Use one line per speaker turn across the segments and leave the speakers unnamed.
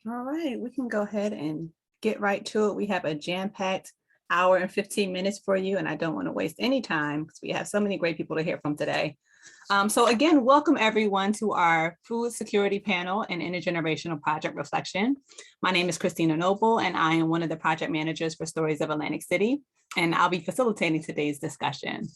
All right, we can go ahead and get right to it. We have a jam-packed hour and 15 minutes for you, and I don't want to waste any time because we have so many great people to hear from today. So again, welcome everyone to our food security panel and intergenerational project reflection. My name is Christina Noble, and I am one of the project managers for Stories of Atlantic City, and I'll be facilitating today's discussion.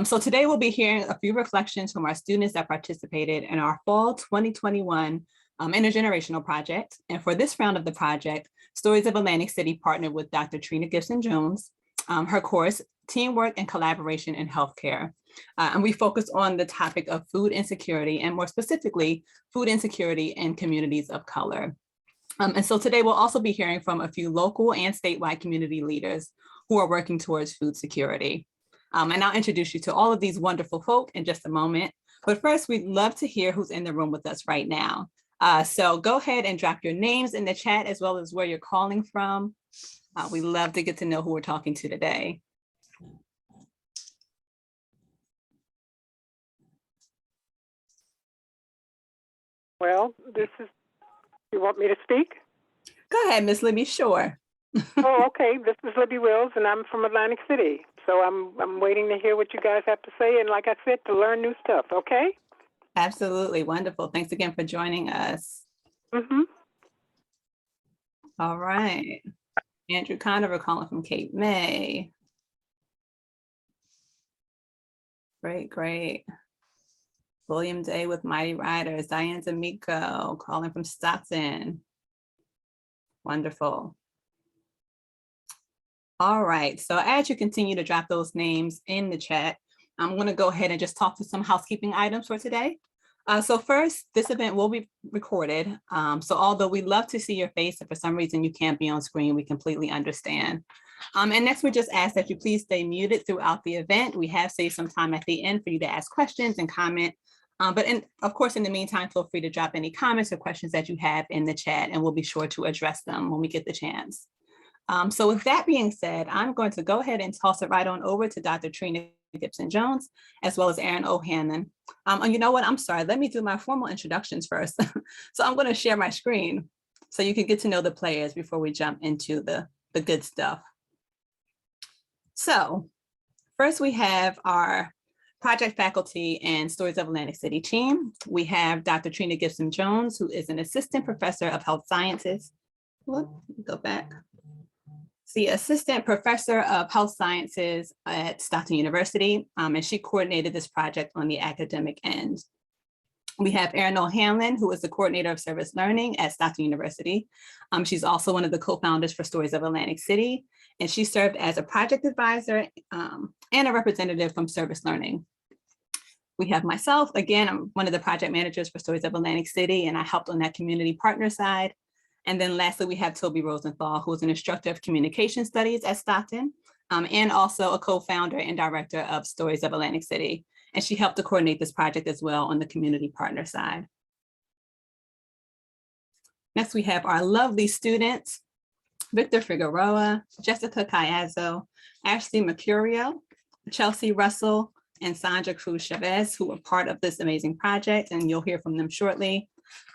So today we'll be hearing a few reflections from our students that participated in our fall 2021 intergenerational project. And for this round of the project, Stories of Atlantic City partnered with Dr. Trina Gipson-Jones, her course, Teamwork and Collaboration in Healthcare. And we focused on the topic of food insecurity, and more specifically, food insecurity in communities of color. And so today we'll also be hearing from a few local and statewide community leaders who are working towards food security. And I'll introduce you to all of these wonderful folk in just a moment. But first, we'd love to hear who's in the room with us right now. So go ahead and drop your names in the chat as well as where you're calling from. We love to get to know who we're talking to today.
Well, you want me to speak?
Go ahead, Miss Libby, sure.
Oh, okay. This is Libby Wills, and I'm from Atlantic City. So I'm waiting to hear what you guys have to say, and like I said, to learn new stuff, okay?
Absolutely, wonderful. Thanks again for joining us. All right. Andrew Conover calling from Cape May. Great. William Day with Mighty Riders. Diane D'Amico calling from Stockton. Wonderful. All right, so as you continue to drop those names in the chat, I'm going to go ahead and just talk to some housekeeping items for today. So first, this event will be recorded. So although we love to see your face, if for some reason you can't be on screen, we completely understand. And next, we just ask that you please stay muted throughout the event. We have saved some time at the end for you to ask questions and comment. But of course, in the meantime, feel free to drop any comments or questions that you have in the chat, and we'll be sure to address them when we get the chance. So with that being said, I'm going to go ahead and toss it right on over to Dr. Trina Gipson-Jones, as well as Erin O'Hanlon. And you know what, I'm sorry, let me do my formal introductions first. So I'm going to share my screen so you can get to know the players before we jump into the good stuff. So first we have our project faculty and Stories of Atlantic City team. We have Dr. Trina Gipson-Jones, who is an assistant professor of health sciences. Go back. The assistant professor of health sciences at Stockton University, and she coordinated this project on the academic end. We have Erin O'Hanlon, who is the coordinator of service learning at Stockton University. She's also one of the co-founders for Stories of Atlantic City, and she served as a project advisor and a representative from service learning. We have myself, again, I'm one of the project managers for Stories of Atlantic City, and I helped on that community partner side. And then lastly, we have Toby Rosenthal, who is an instructor of communication studies at Stockton, and also a co-founder and director of Stories of Atlantic City. And she helped to coordinate this project as well on the community partner side. Next, we have our lovely students, Victor Figueroa, Jessica Cayazzo, Ashley Mercurio, Chelsea Russell, and Sandra Cruz Chavez, who are part of this amazing project, and you'll hear from them shortly.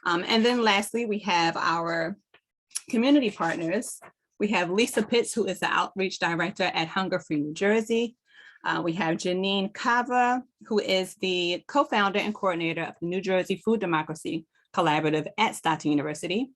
And then lastly, we have our community partners. We have Lisa Pitts, who is the outreach director at Hunger Free New Jersey. We have Janine Kava, who is the co-founder and coordinator of the New Jersey Food Democracy Collaborative at Stockton University.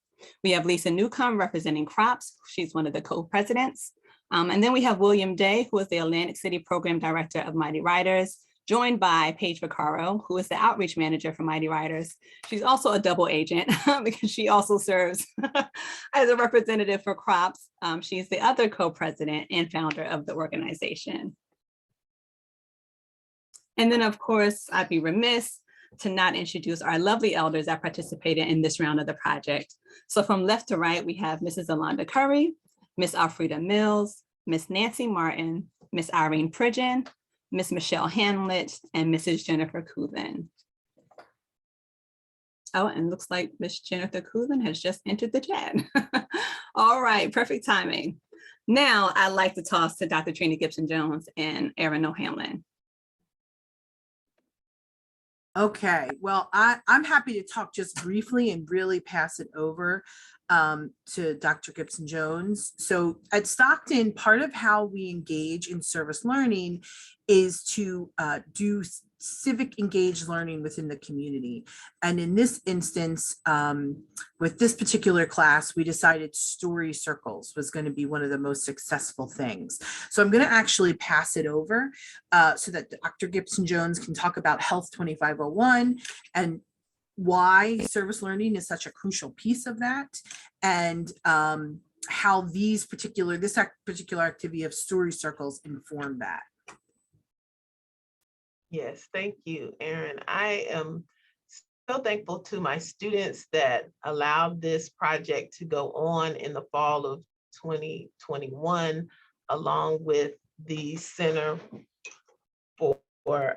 We have Lisa Newcomb representing CROPS. She's one of the co-presidents. And then we have William Day, who is the Atlantic City Program Director of Mighty Riders, joined by Paige Vaccaro, who is the outreach manager for Mighty Riders. She's also a double agent because she also serves as a representative for CROPS. She's the other co-president and founder of the organization. And then of course, I'd be remiss to not introduce our lovely elders that participated in this round of the project. So from left to right, we have Mrs. Alonda Curry, Miss Alfreda Mills, Miss Nancy Martin, Miss Irene Pridgeon, Miss Michelle Hamlet, and Mrs. Jennifer Couthen. Oh, and looks like Miss Jennifer Couthen has just entered the chat. All right, perfect timing. Now I'd like to toss to Dr. Trina Gipson-Jones and Erin O'Hanlon.
Okay, well, I'm happy to talk just briefly and really pass it over to Dr. Gipson-Jones. So at Stockton, part of how we engage in service learning is to do civic engaged learning within the community. And in this instance, with this particular class, we decided story circles was going to be one of the most successful things. So I'm going to actually pass it over so that Dr. Gipson-Jones can talk about Health 2501 and why service learning is such a crucial piece of that, and how this particular activity of story circles inform that.
Yes, thank you, Erin. I am so thankful to my students that allowed this project to go on in the fall of 2021, along with the Center for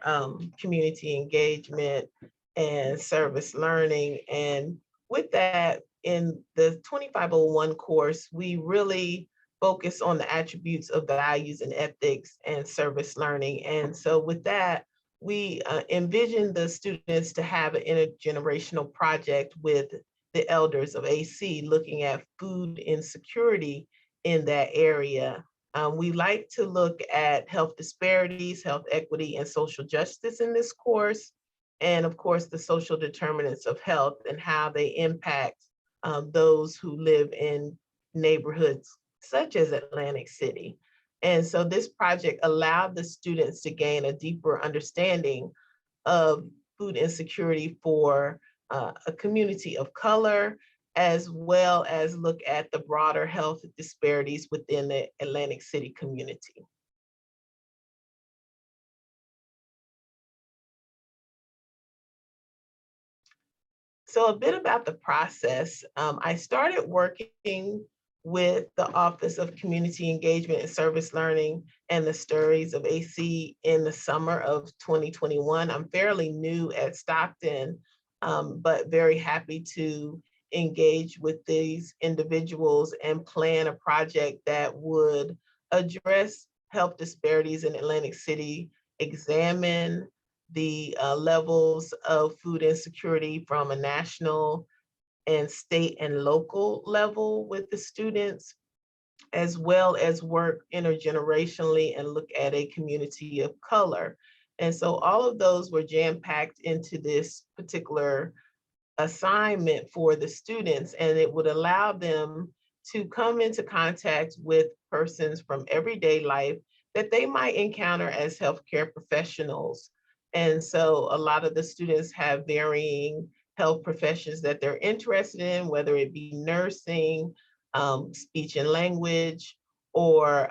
Community Engagement and Service Learning. And with that, in the 2501 course, we really focus on the attributes of values and ethics and service learning. And so with that, we envisioned the students to have an intergenerational project with the elders of AC, looking at food insecurity in that area. We like to look at health disparities, health equity, and social justice in this course. And of course, the social determinants of health and how they impact those who live in neighborhoods such as Atlantic City. And so this project allowed the students to gain a deeper understanding of food insecurity for a community of color, as well as look at the broader health disparities within the Atlantic City community. So a bit about the process. I started working with the Office of Community Engagement and Service Learning and the Stories of AC in the summer of 2021. I'm fairly new at Stockton, but very happy to engage with these individuals and plan a project that would address health disparities in Atlantic City, examine the levels of food insecurity from a national and state and local level with the students, as well as work intergenerationally and look at a community of color. And so all of those were jam-packed into this particular assignment for the students, and it would allow them to come into contact with persons from everyday life that they might encounter as healthcare professionals. And so a lot of the students have varying health professions that they're interested in, whether it be nursing, speech and language, or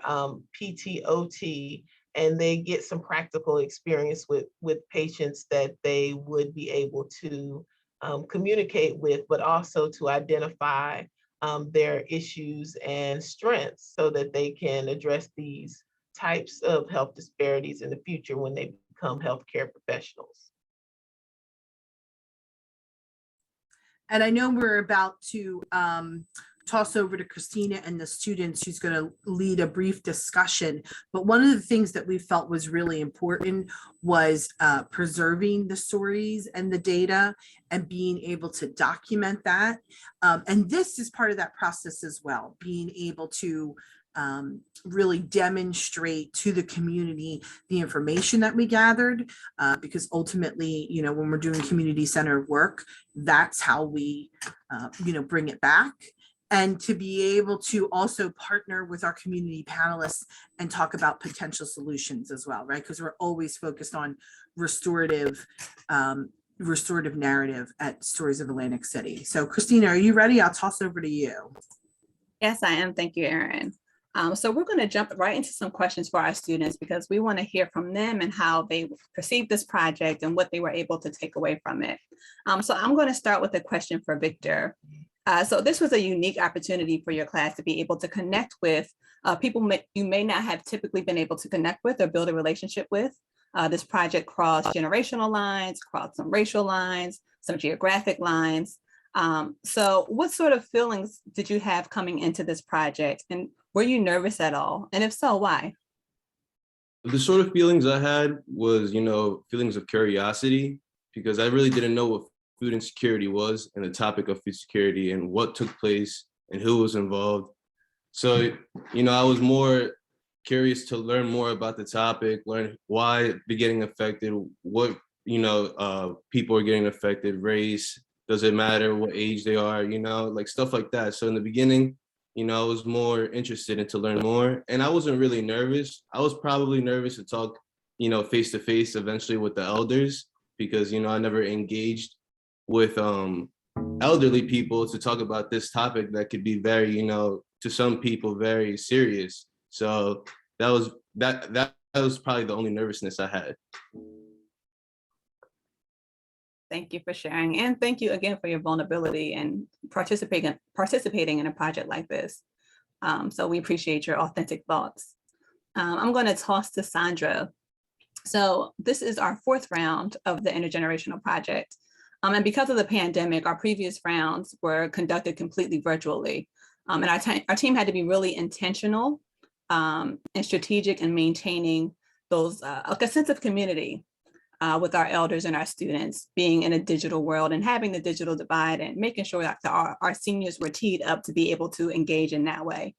PT/OT, and they get some practical experience with patients that they would be able to communicate with, but also to identify their issues and strengths so that they can address these types of health disparities in the future when they become healthcare professionals.
And I know we're about to toss over to Christina and the students. She's going to lead a brief discussion. But one of the things that we felt was really important was preserving the stories and the data and being able to document that. And this is part of that process as well, being able to really demonstrate to the community the information that we gathered, because ultimately, you know, when we're doing community centered work, that's how we, bring it back. And to be able to also partner with our community panelists and talk about potential solutions as well, right? Because we're always focused on restorative narrative at Stories of Atlantic City. So Christina, are you ready? I'll toss it over to you.
Yes, I am. Thank you, Erin. So we're going to jump right into some questions for our students because we want to hear from them and how they perceived this project and what they were able to take away from it. So I'm going to start with a question for Victor. So this was a unique opportunity for your class to be able to connect with people you may not have typically been able to connect with or build a relationship with. This project crossed generational lines, crossed some racial lines, some geographic lines. So what sort of feelings did you have coming into this project? And were you nervous at all? And if so, why?
The sort of feelings I had was, feelings of curiosity, because I really didn't know what food insecurity was and the topic of food security and what took place and who was involved. So, you know, I was more curious to learn more about the topic, learn why they're getting affected, what, you know, people are getting affected, race, does it matter what age they are, you know, like stuff like that. So in the beginning, you know, I was more interested in to learn more, and I wasn't really nervous. I was probably nervous to talk, you know, face to face eventually with the elders, because, you know, I never engaged with elderly people to talk about this topic that could be very, you know, to some people very serious. So that was probably the only nervousness I had.
Thank you for sharing. And thank you again for your vulnerability and participating in a project like this. So we appreciate your authentic thoughts. I'm going to toss to Sandra. So this is our fourth round of the Intergenerational Project. And because of the pandemic, our previous rounds were conducted completely virtually. And our team had to be really intentional and strategic in maintaining those, like a sense of community with our elders and our students, being in a digital world and having the digital divide and making sure that our seniors were teed up to be able to engage in that way.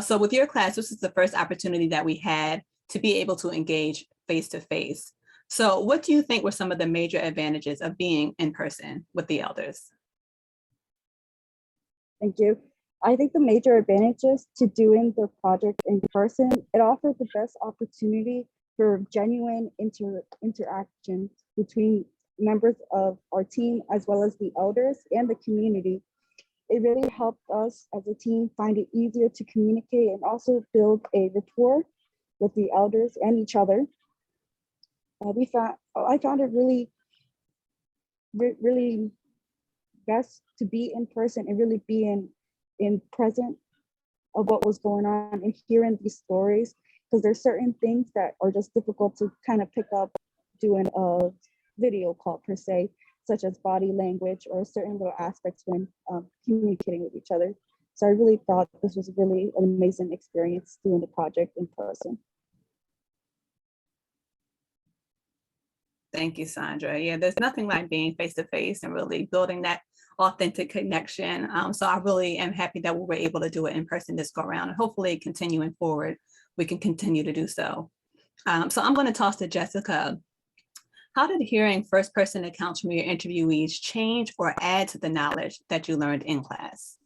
So with your class, this is the first opportunity that we had to be able to engage face-to-face. So what do you think were some of the major advantages of being in person with the elders?
Thank you. I think the major advantages to doing the project in person, it offers the best opportunity for genuine interaction between members of our team, as well as the elders and the community. It really helped us as a team find it easier to communicate and also build a rapport with the elders and each other. I found it really best to be in person and really be in present of what was going on and hearing these stories, because there's certain things that are just difficult to kind of pick up doing a video call per se, such as body language or certain little aspects when communicating with each other. So I really thought this was really an amazing experience doing the project in person.
Thank you, Sandra. Yeah, there's nothing like being face-to-face and really building that authentic connection. So I really am happy that we were able to do it in person this go around, and hopefully continuing forward, we can continue to do so. So I'm going to toss to Jessica. How did hearing first-person accounts from your interviewees change or add to the knowledge that you learned in class?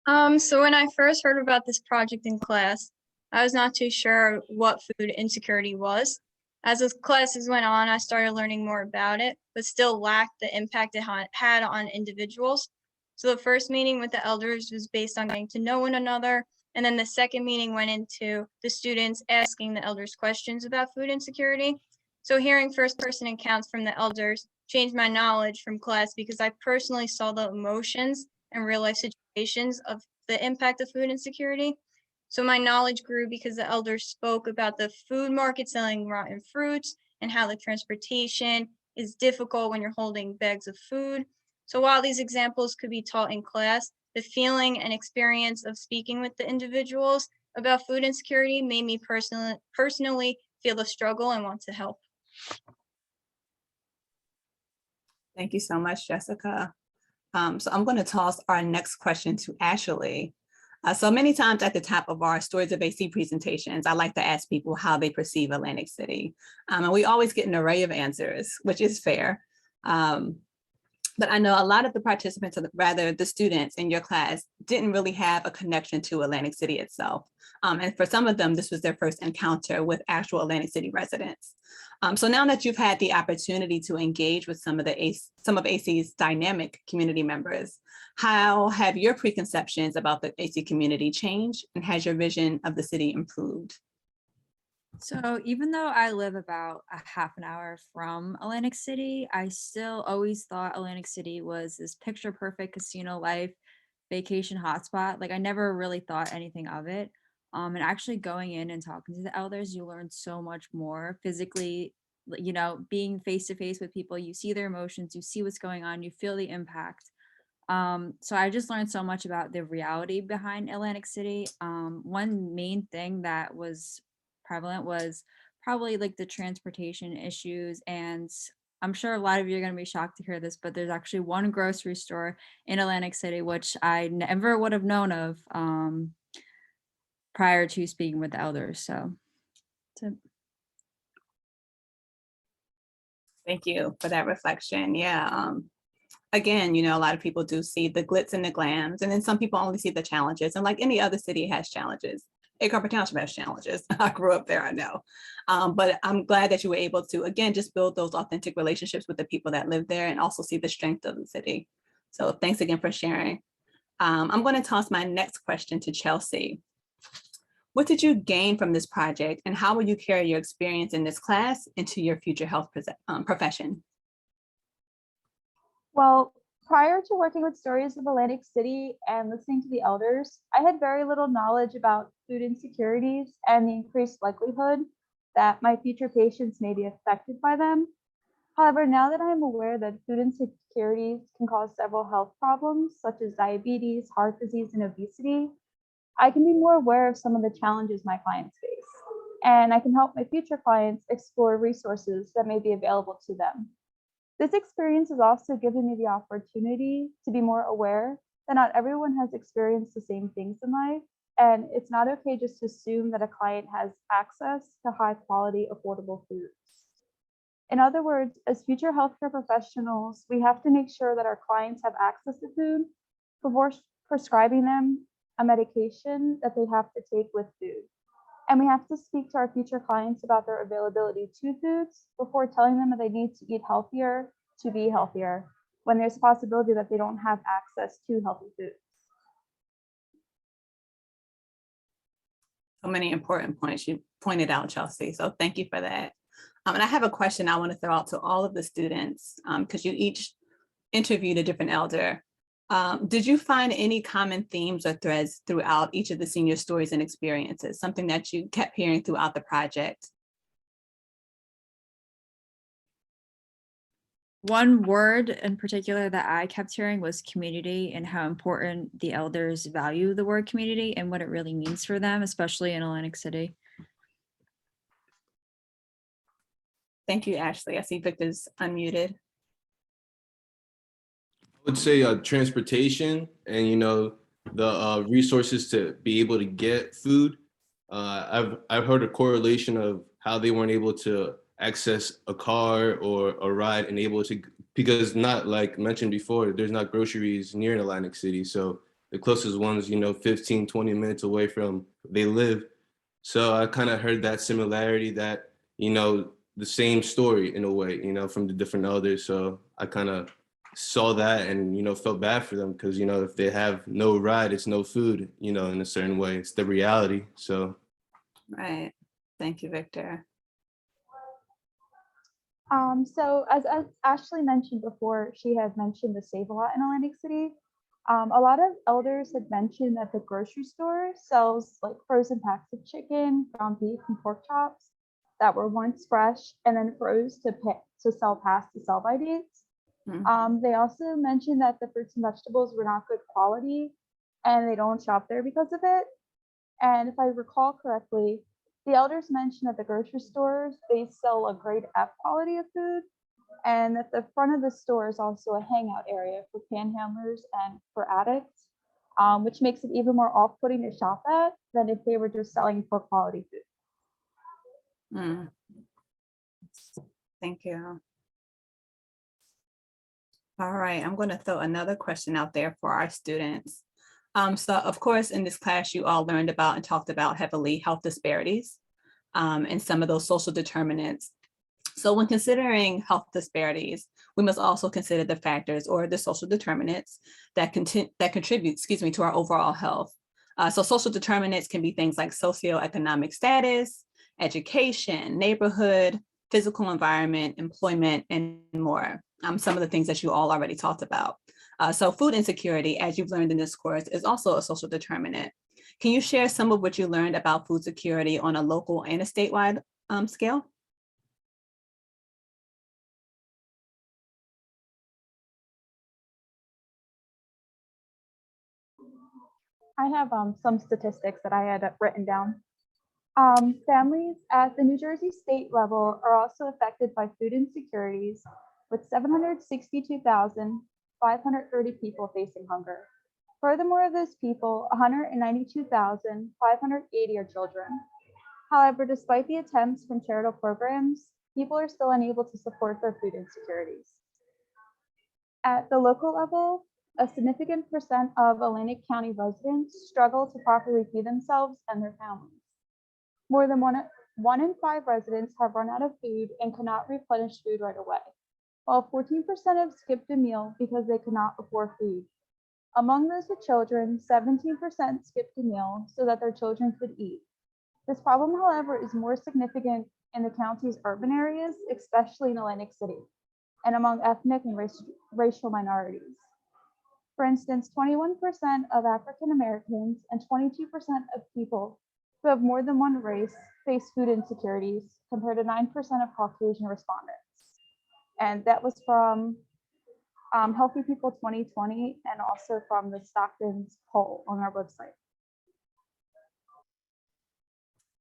So when I first heard about this project in class, I was not too sure what food insecurity was. As the classes went on, I started learning more about it, but still lacked the impact it had on individuals. So the first meeting with the elders was based on getting to know one another. And then the second meeting went into the students asking the elders questions about food insecurity. So hearing first-person accounts from the elders changed my knowledge from class, because I personally saw the emotions and real-life situations of the impact of food insecurity. So my knowledge grew because the elders spoke about the food market selling rotten fruits and how the transportation is difficult when you're holding bags of food. So while these examples could be taught in class, the feeling and experience of speaking with the individuals about food insecurity made me personally feel the struggle and want to help.
Thank you so much, Jessica. So I'm going to toss our next question to Ashley. So many times at the top of our Stories of AC presentations, I like to ask people how they perceive Atlantic City. And we always get an array of answers, which is fair. But I know a lot of the participants, or rather the students in your class, didn't really have a connection to Atlantic City itself. And for some of them, this was their first encounter with actual Atlantic City residents. So now that you've had the opportunity to engage with some of AC's dynamic community members, how have your preconceptions about the AC community changed, and has your vision of the city improved?
So even though I live about a half an hour from Atlantic City, I still always thought Atlantic City was this picture perfect casino life vacation hotspot. Like I never really thought anything of it. And actually going in and talking to the elders, you learn so much more physically, you know, being face to face with people, you see their emotions, you see what's going on, you feel the impact. So I just learned so much about the reality behind Atlantic City. One main thing that was prevalent was probably like the transportation issues and I'm sure a lot of you are going to be shocked to hear this, but there's actually one grocery store in Atlantic City, which I never would have known of prior to speaking with the elders. So that's it.
Thank you for that reflection. Yeah. Again, you know, a lot of people do see the glitz and the glams, and then some people only see the challenges. And like any other city has challenges. Egg Harbor Township has challenges. I grew up there, I know. But I'm glad that you were able to, again, just build those authentic relationships with the people that live there and also see the strength of the city. So thanks again for sharing. I'm going to toss my next question to Chelsea. What did you gain from this project, and how will you carry your experience in this class into your future health profession?
Well, prior to working with Stories of Atlantic City and listening to the elders, I had very little knowledge about food insecurities and the increased likelihood that my future patients may be affected by them. However, now that I am aware that food insecurities can cause several health problems, such as diabetes, heart disease, and obesity, I can be more aware of some of the challenges my clients face, and I can help my future clients explore resources that may be available to them. This experience has also given me the opportunity to be more aware that not everyone has experienced the same things in life, and it's not okay just to assume that a client has access to high quality, affordable foods. In other words, as future healthcare professionals, we have to make sure that our clients have access to food before prescribing them a medication that they have to take with food. And we have to speak to our future clients about their availability to foods before telling them that they need to eat healthier to be healthier, when there's a possibility that they don't have access to healthy foods.
So many important points you pointed out, Chelsea. So thank you for that. And I have a question I want to throw out to all of the students, because you each interviewed a different elder. Did you find any common themes or threads throughout each of the senior stories and experiences, something that you kept hearing throughout the project?
One word in particular that I kept hearing was community, and how important the elders value the word community and what it really means for them, especially in Atlantic City.
Thank you, Ashley. I see Victor's unmuted.
I would say transportation and, you know, the resources to be able to get food. I've heard a correlation of how they weren't able to access a car or a ride and able to, because not like mentioned before, there's not groceries near Atlantic City. So the closest one's, you know, 15, 20 minutes away from they live. So I kind of heard that similarity, that, you know, the same story in a way, you know, from the different elders. So I kind of saw that and, you know, felt bad for them because, you know, if they have no ride, it's no food, you know, in a certain way. It's the reality. So.
Right. Thank you, Victor.
So as Ashley mentioned before, she had mentioned the Save-A-Lot in Atlantic City. A lot of elders had mentioned that the grocery store sells like frozen packs of chicken, ground beef, and pork chops that were once fresh and then froze to sell past the sell-by dates. They also mentioned that the fruits and vegetables were not good quality and they don't shop there because of it. And if I recall correctly, the elders mentioned that the grocery stores, they sell a grade F quality of food, and that the front of the store is also a hangout area for panhandlers and for addicts, which makes it even more off-putting to shop at than if they were just selling poor quality food.
Thank you. All right, I'm going to throw another question out there for our students. So of course, in this class, you all learned about and talked about heavily health disparities and some of those social determinants. So when considering health disparities, we must also consider the factors or the social determinants that contribute, to our overall health. So social determinants can be things like socioeconomic status, education, neighborhood, physical environment, employment, and more. Some of the things that you all already talked about. So food insecurity, as you've learned in this course, is also a social determinant. Can you share some of what you learned about food security on a local and a statewide scale?
I have some statistics that I had written down. Families at the New Jersey state level are also affected by food insecurities, with 762,530 people facing hunger. Furthermore, of those people, 192,580 are children. However, despite the attempts from charitable programs, people are still unable to support their food insecurities. At the local level, a significant percent of Atlantic County residents struggle to properly feed themselves and their families. More than one in 5 residents have run out of food and cannot replenish food right away, while 14% have skipped a meal because they could not afford food. Among those with children, 17% skipped a meal so that their children could eat. This problem, however, is more significant in the county's urban areas, especially in Atlantic City, and among ethnic and racial minorities. For instance, 21% of African Americans and 22% of people who have more than one race face food insecurities, compared to 9% of Caucasian respondents. And that was from Healthy People 2020 and also from the Stockton's poll on our website.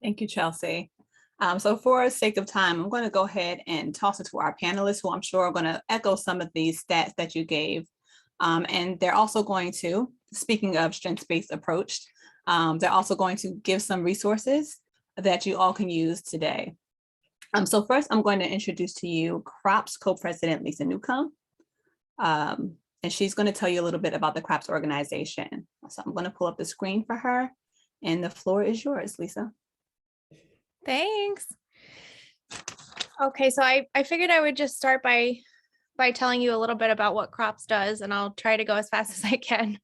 Thank you, Chelsea. So for sake of time, I'm going to go ahead and toss it to our panelists, who I'm sure are going to echo some of these stats that you gave. And they're also going to, speaking of strengths-based approach, they're also going to give some resources that you all can use today. So first, I'm going to introduce to you CROPS co-president Lisa Newcomb. And she's going to tell you a little bit about the CROPS organization. So I'm going to pull up the screen for her, and the floor is yours, Lisa.
Thanks. Okay, so I figured I would just start by telling you a little bit about what CROPS does, and I'll try to go as fast as I can.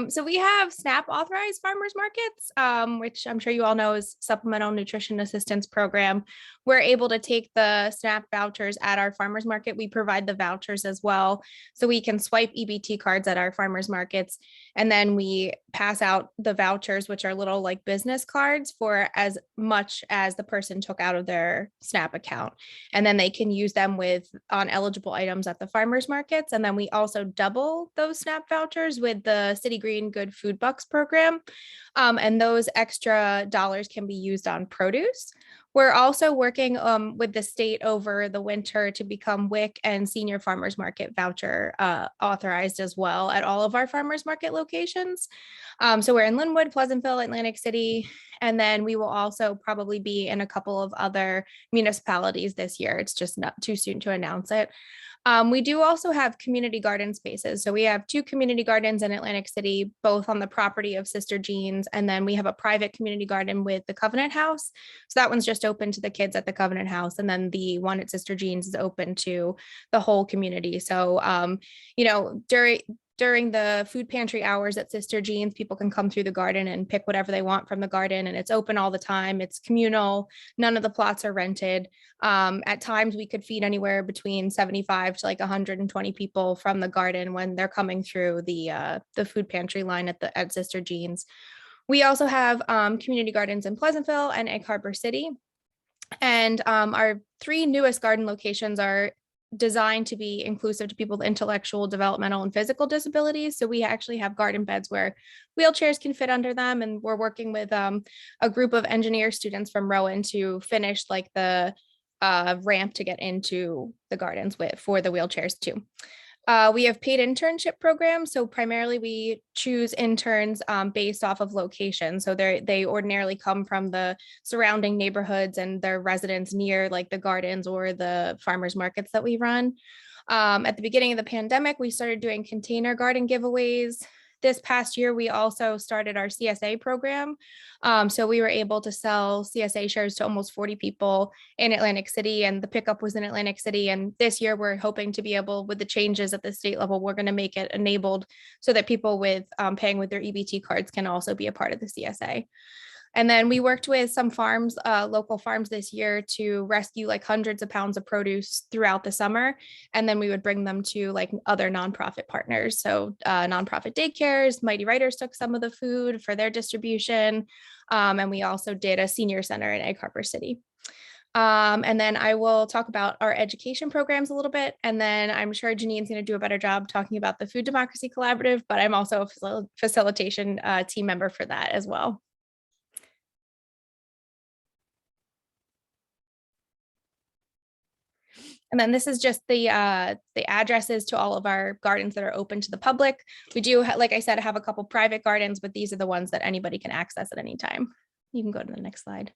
So we have SNAP authorized farmers markets, which I'm sure you all know is Supplemental Nutrition Assistance Program. We're able to take the SNAP vouchers at our farmers market. We provide the vouchers as well, so we can swipe EBT cards at our farmers markets, and then we pass out the vouchers, which are little like business cards, for as much as the person took out of their SNAP account. And then they can use them on eligible items at the farmers markets. And then we also double those SNAP vouchers with the City Green Good Food Bucks program. And those extra dollars can be used on produce. We're also working with the state over the winter to become WIC and senior farmers market voucher authorized as well at all of our farmers market locations. So we're in Linwood, Pleasantville, Atlantic City, and then we will also probably be in a couple of other municipalities this year. It's just not too soon to announce it. We do also have community garden spaces. So we have 2 community gardens in Atlantic City, both on the property of Sister Jean's. And then we have a private community garden with the Covenant House. So that one's just open to the kids at the Covenant House. And then the one at Sister Jean's is open to the whole community. So, you know, during the food pantry hours at Sister Jean's, people can come through the garden and pick whatever they want from the garden, and it's open all the time. It's communal. None of the plots are rented. At times we could feed anywhere between 75 to like 120 people from the garden when they're coming through the food pantry line at Sister Jean's. We also have community gardens in Pleasantville and Egg Harbor City. And our 3 newest garden locations are designed to be inclusive to people with intellectual, developmental, and physical disabilities. So we actually have garden beds where wheelchairs can fit under them. And we're working with a group of engineer students from Rowan to finish like the ramp to get into the gardens for the wheelchairs too. We have paid internship programs. So primarily we choose interns based off of location. So they ordinarily come from the surrounding neighborhoods and their residents near like the gardens or the farmers markets that we run. At the beginning of the pandemic, we started doing container garden giveaways. This past year, we also started our CSA program. So we were able to sell CSA shares to almost 40 people in Atlantic City, and the pickup was in Atlantic City. And this year, we're hoping to be able, with the changes at the state level, we're going to make it enabled so that people with paying with their EBT cards can also be a part of the CSA. And then we worked with some farms, local farms this year to rescue like hundreds of pounds of produce throughout the summer. And then we would bring them to like other nonprofit partners. So nonprofit daycares, Mighty Writers took some of the food for their distribution. And we also did a senior center in Egg Harbor City. And then I will talk about our education programs a little bit. And then I'm sure Janine's going to do a better job talking about the Food Democracy Collaborative, but I'm also a facilitation team member for that as well. And then this is just the addresses to all of our gardens that are open to the public. We do, like I said, have a couple private gardens, but these are the ones that anybody can access at any time. You can go to the next slide.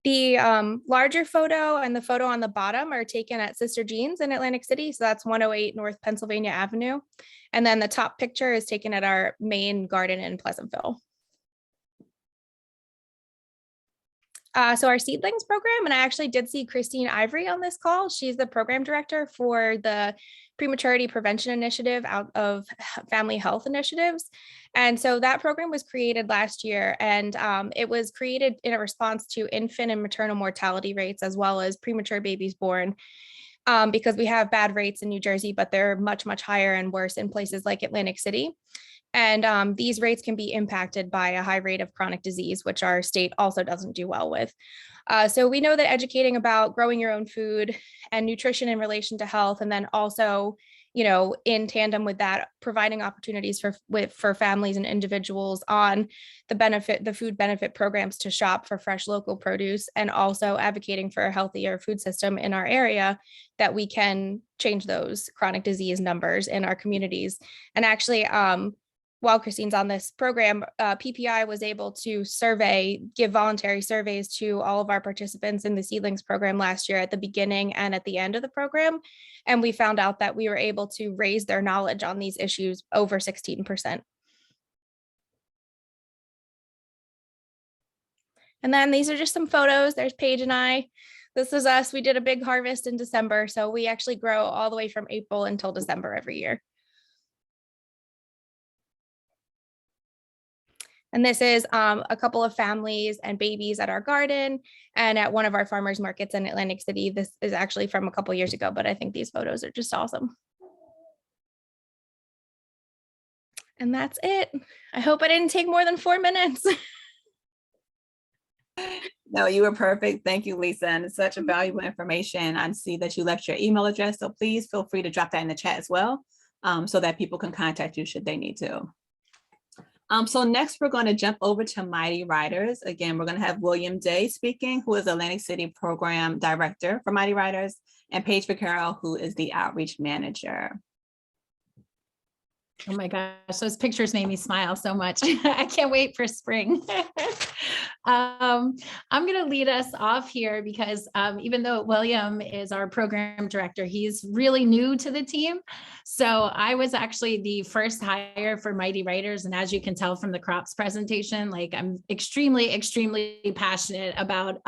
The larger photo and the photo on the bottom are taken at Sister Jean's in Atlantic City. So that's 108 North Pennsylvania Avenue. And then the top picture is taken at our main garden in Pleasantville. So our Seedlings program, and I actually did see Christine Ivory on this call. She's the program director for the Prematurity Prevention Initiative out of Family Health Initiatives. And so that program was created last year, and it was created in a response to infant and maternal mortality rates, as well as premature babies born, because we have bad rates in New Jersey, but they're much, much higher and worse in places like Atlantic City. And these rates can be impacted by a high rate of chronic disease, which our state also doesn't do well with. So we know that educating about growing your own food and nutrition in relation to health, and then also, you know, in tandem with that, providing opportunities for families and individuals on the food benefit programs to shop for fresh local produce, and also advocating for a healthier food system in our area, that we can change those chronic disease numbers in our communities. And actually, while Christine's on this program, PPI was able to give voluntary surveys to all of our participants in the Seedlings program last year at the beginning and at the end of the program. And we found out that we were able to raise their knowledge on these issues over 16%. And then these are just some photos. There's Paige and I. This is us. We did a big harvest in December. So we actually grow all the way from April until December every year. And this is a couple of families and babies at our garden and at one of our farmers markets in Atlantic City. This is actually from a couple years ago, but I think these photos are just awesome. And that's it. I hope I didn't take more than 4 minutes.
No, you were perfect. Thank you, Lisa. And it's such a valuable information. I see that you left your email address, so please feel free to drop that in the chat as well, so that people can contact you should they need to. So next, we're going to jump over to Mighty Riders. Again, we're going to have William Day speaking, who is Atlantic City Program Director for Mighty Riders, and Paige Vaccaro, who is the Outreach Manager.
Oh my gosh, those pictures made me smile so much. I can't wait for spring. I'm going to lead us off here because even though William is our program director, he's really new to the team. So I was actually the first hire for Mighty Riders. And as you can tell from the crops presentation, like I'm extremely, extremely passionate about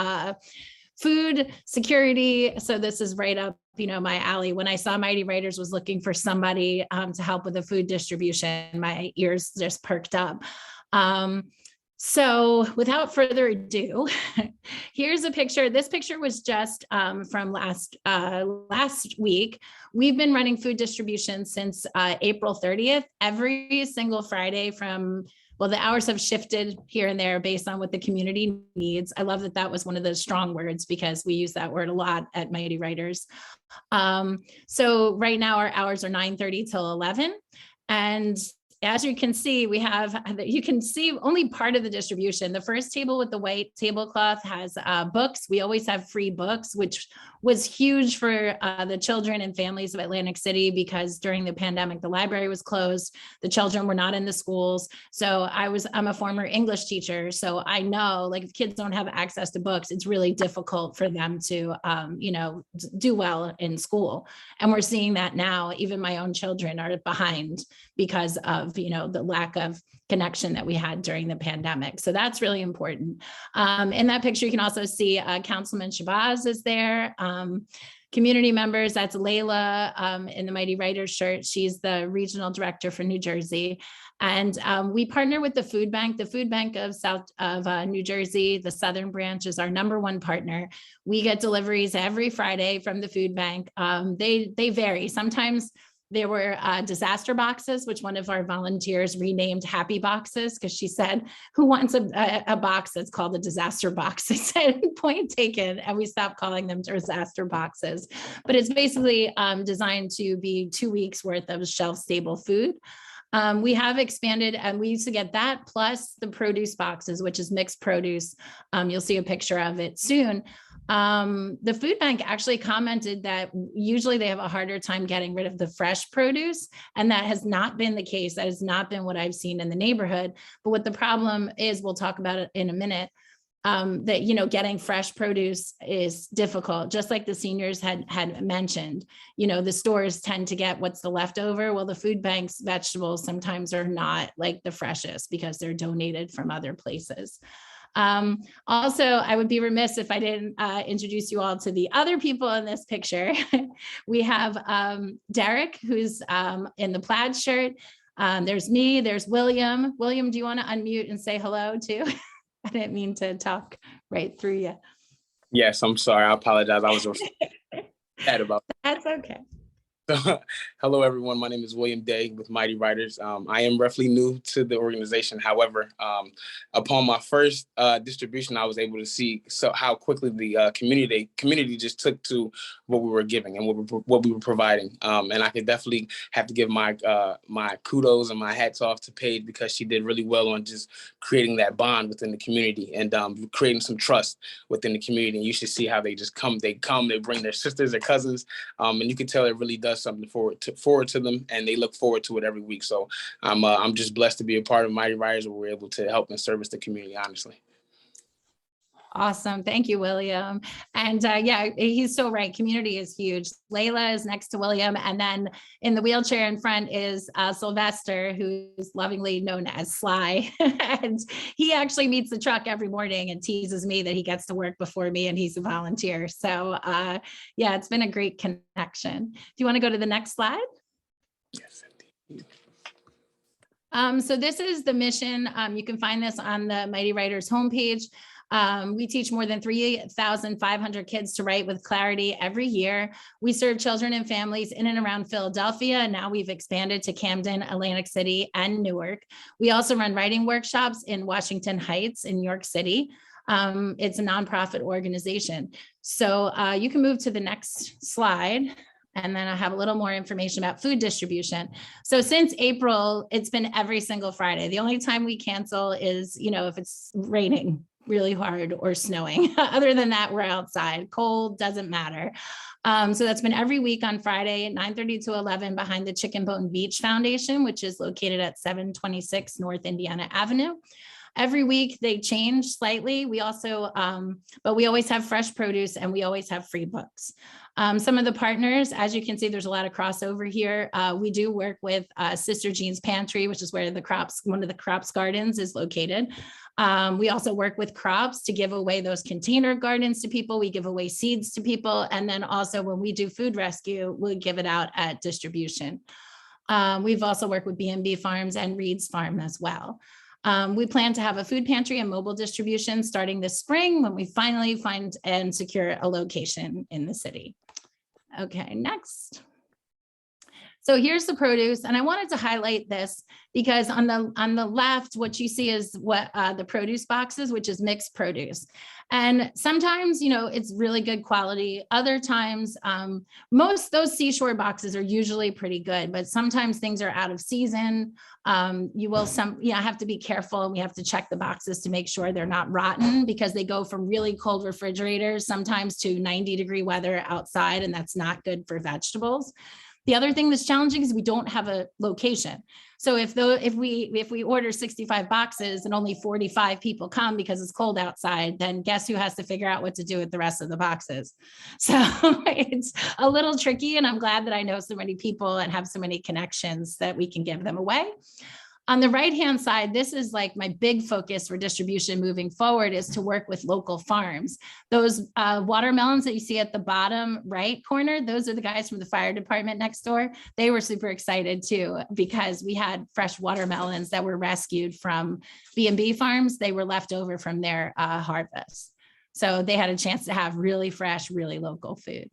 food security. So this is right up, you know, my alley. When I saw Mighty Riders was looking for somebody to help with the food distribution, my ears just perked up. So without further ado, here's a picture. This picture was just from last week. We've been running food distribution since April 30th, every single Friday from, well, the hours have shifted here and there based on what the community needs. I love that that was one of those strong words because we use that word a lot at Mighty Riders. So right now our hours are 9:30 till 11. And as you can see, you can see only part of the distribution. The first table with the white tablecloth has books. We always have free books, which was huge for the children and families of Atlantic City because during the pandemic, the library was closed. The children were not in the schools. So I'm a former English teacher. So I know like if kids don't have access to books, it's really difficult for them to, do well in school. And we're seeing that now, even my own children are behind because of, the lack of connection that we had during the pandemic. So that's really important. In that picture, you can also see Councilman Shabazz is there. Community members, that's Layla in the Mighty Riders shirt. She's the regional director for New Jersey. And we partner with the food bank of New Jersey. The Southern branch is our #1 partner. We get deliveries every Friday from the food bank. They vary. Sometimes there were disaster boxes, which one of our volunteers renamed happy boxes because she said, who wants a box that's called a disaster box? I said, point taken. And we stopped calling them disaster boxes. But it's basically designed to be 2 weeks worth of shelf stable food. We have expanded and we used to get that plus the produce boxes, which is mixed produce. You'll see a picture of it soon. The food bank actually commented that usually they have a harder time getting rid of the fresh produce, and that has not been the case. That has not been what I've seen in the neighborhood. But what the problem is, we'll talk about it in a minute, that, you know, getting fresh produce is difficult, just like the seniors had mentioned. You know, the stores tend to get what's the leftover. Well, the food bank's vegetables sometimes are not like the freshest because they're donated from other places. Also, I would be remiss if I didn't introduce you all to the other people in this picture. We have Derek, who's in the plaid shirt. There's me, there's William. William, do you want to unmute and say hello too? I didn't mean to talk right through you.
Yes, I'm sorry. I apologize. I was sad about
that. That's okay.
Hello, everyone. My name is William Day with Mighty Writers. I am roughly new to the organization. However, upon my first distribution, I was able to see how quickly the community just took to what we were giving and what we were providing. And I could definitely have to give my kudos and my hats off to Paige, because she did really well on just creating that bond within the community and creating some trust within the community. And you should see how they just come, they bring their sisters, their cousins, and you can tell it really does something forward to them, and they look forward to it every week. So I'm just blessed to be a part of Mighty Writers, where we're able to help and service the community, honestly.
Awesome. Thank you, William. And yeah, he's so right. Community is huge. Layla is next to William. And then in the wheelchair in front is Sylvester, who's lovingly known as Sly. And he actually meets the truck every morning and teases me that he gets to work before me and he's a volunteer. So yeah, it's been a great connection. Do you want to go to the next slide?
Yes, indeed.
So this is the mission. You can find this on the Mighty Writers homepage. We teach more than 3,500 kids to write with clarity every year. We serve children and families in and around Philadelphia, and now we've expanded to Camden, Atlantic City, and Newark. We also run writing workshops in Washington Heights in New York City. It's a nonprofit organization. So you can move to the next slide. And then I have a little more information about food distribution. So since April, it's been every single Friday. The only time we cancel is, you know, if it's raining really hard or snowing. Other than that, we're outside. Cold, doesn't matter. So that's been every week on Friday, 9:30 to 11 behind the Chicken Bone Beach Foundation, which is located at 726 North Indiana Avenue. Every week they change slightly. We also, but we always have fresh produce and we always have free books. Some of the partners, as you can see, there's a lot of crossover here. We do work with Sister Jean's Pantry, which is where one of the crops gardens is located. We also work with Crops to give away those container gardens to people. We give away seeds to people. And then also when we do food rescue, we'll give it out at distribution. We've also worked with B&B Farms and Reed's Farm as well. We plan to have a food pantry and mobile distribution starting this spring when we finally find and secure a location in the city. Okay, next. So here's the produce, and I wanted to highlight this because on the left, what you see is what the produce boxes, which is mixed produce. And sometimes, you know, it's really good quality. Other times, most those seashore boxes are usually pretty good, but sometimes things are out of season. You have to be careful, and we have to check the boxes to make sure they're not rotten, because they go from really cold refrigerators sometimes to 90-degree weather outside, and that's not good for vegetables. The other thing that's challenging is we don't have a location. So if we order 65 boxes and only 45 people come because it's cold outside, then guess who has to figure out what to do with the rest of the boxes? So it's a little tricky, and I'm glad that I know so many people and have so many connections that we can give them away. On the right-hand side, this is like my big focus for distribution moving forward, is to work with local farms. Those watermelons that you see at the bottom right corner, those are the guys from the fire department next door. They were super excited too, because we had fresh watermelons that were rescued from B&B Farms. They were left over from their harvest. So they had a chance to have really fresh, really local food.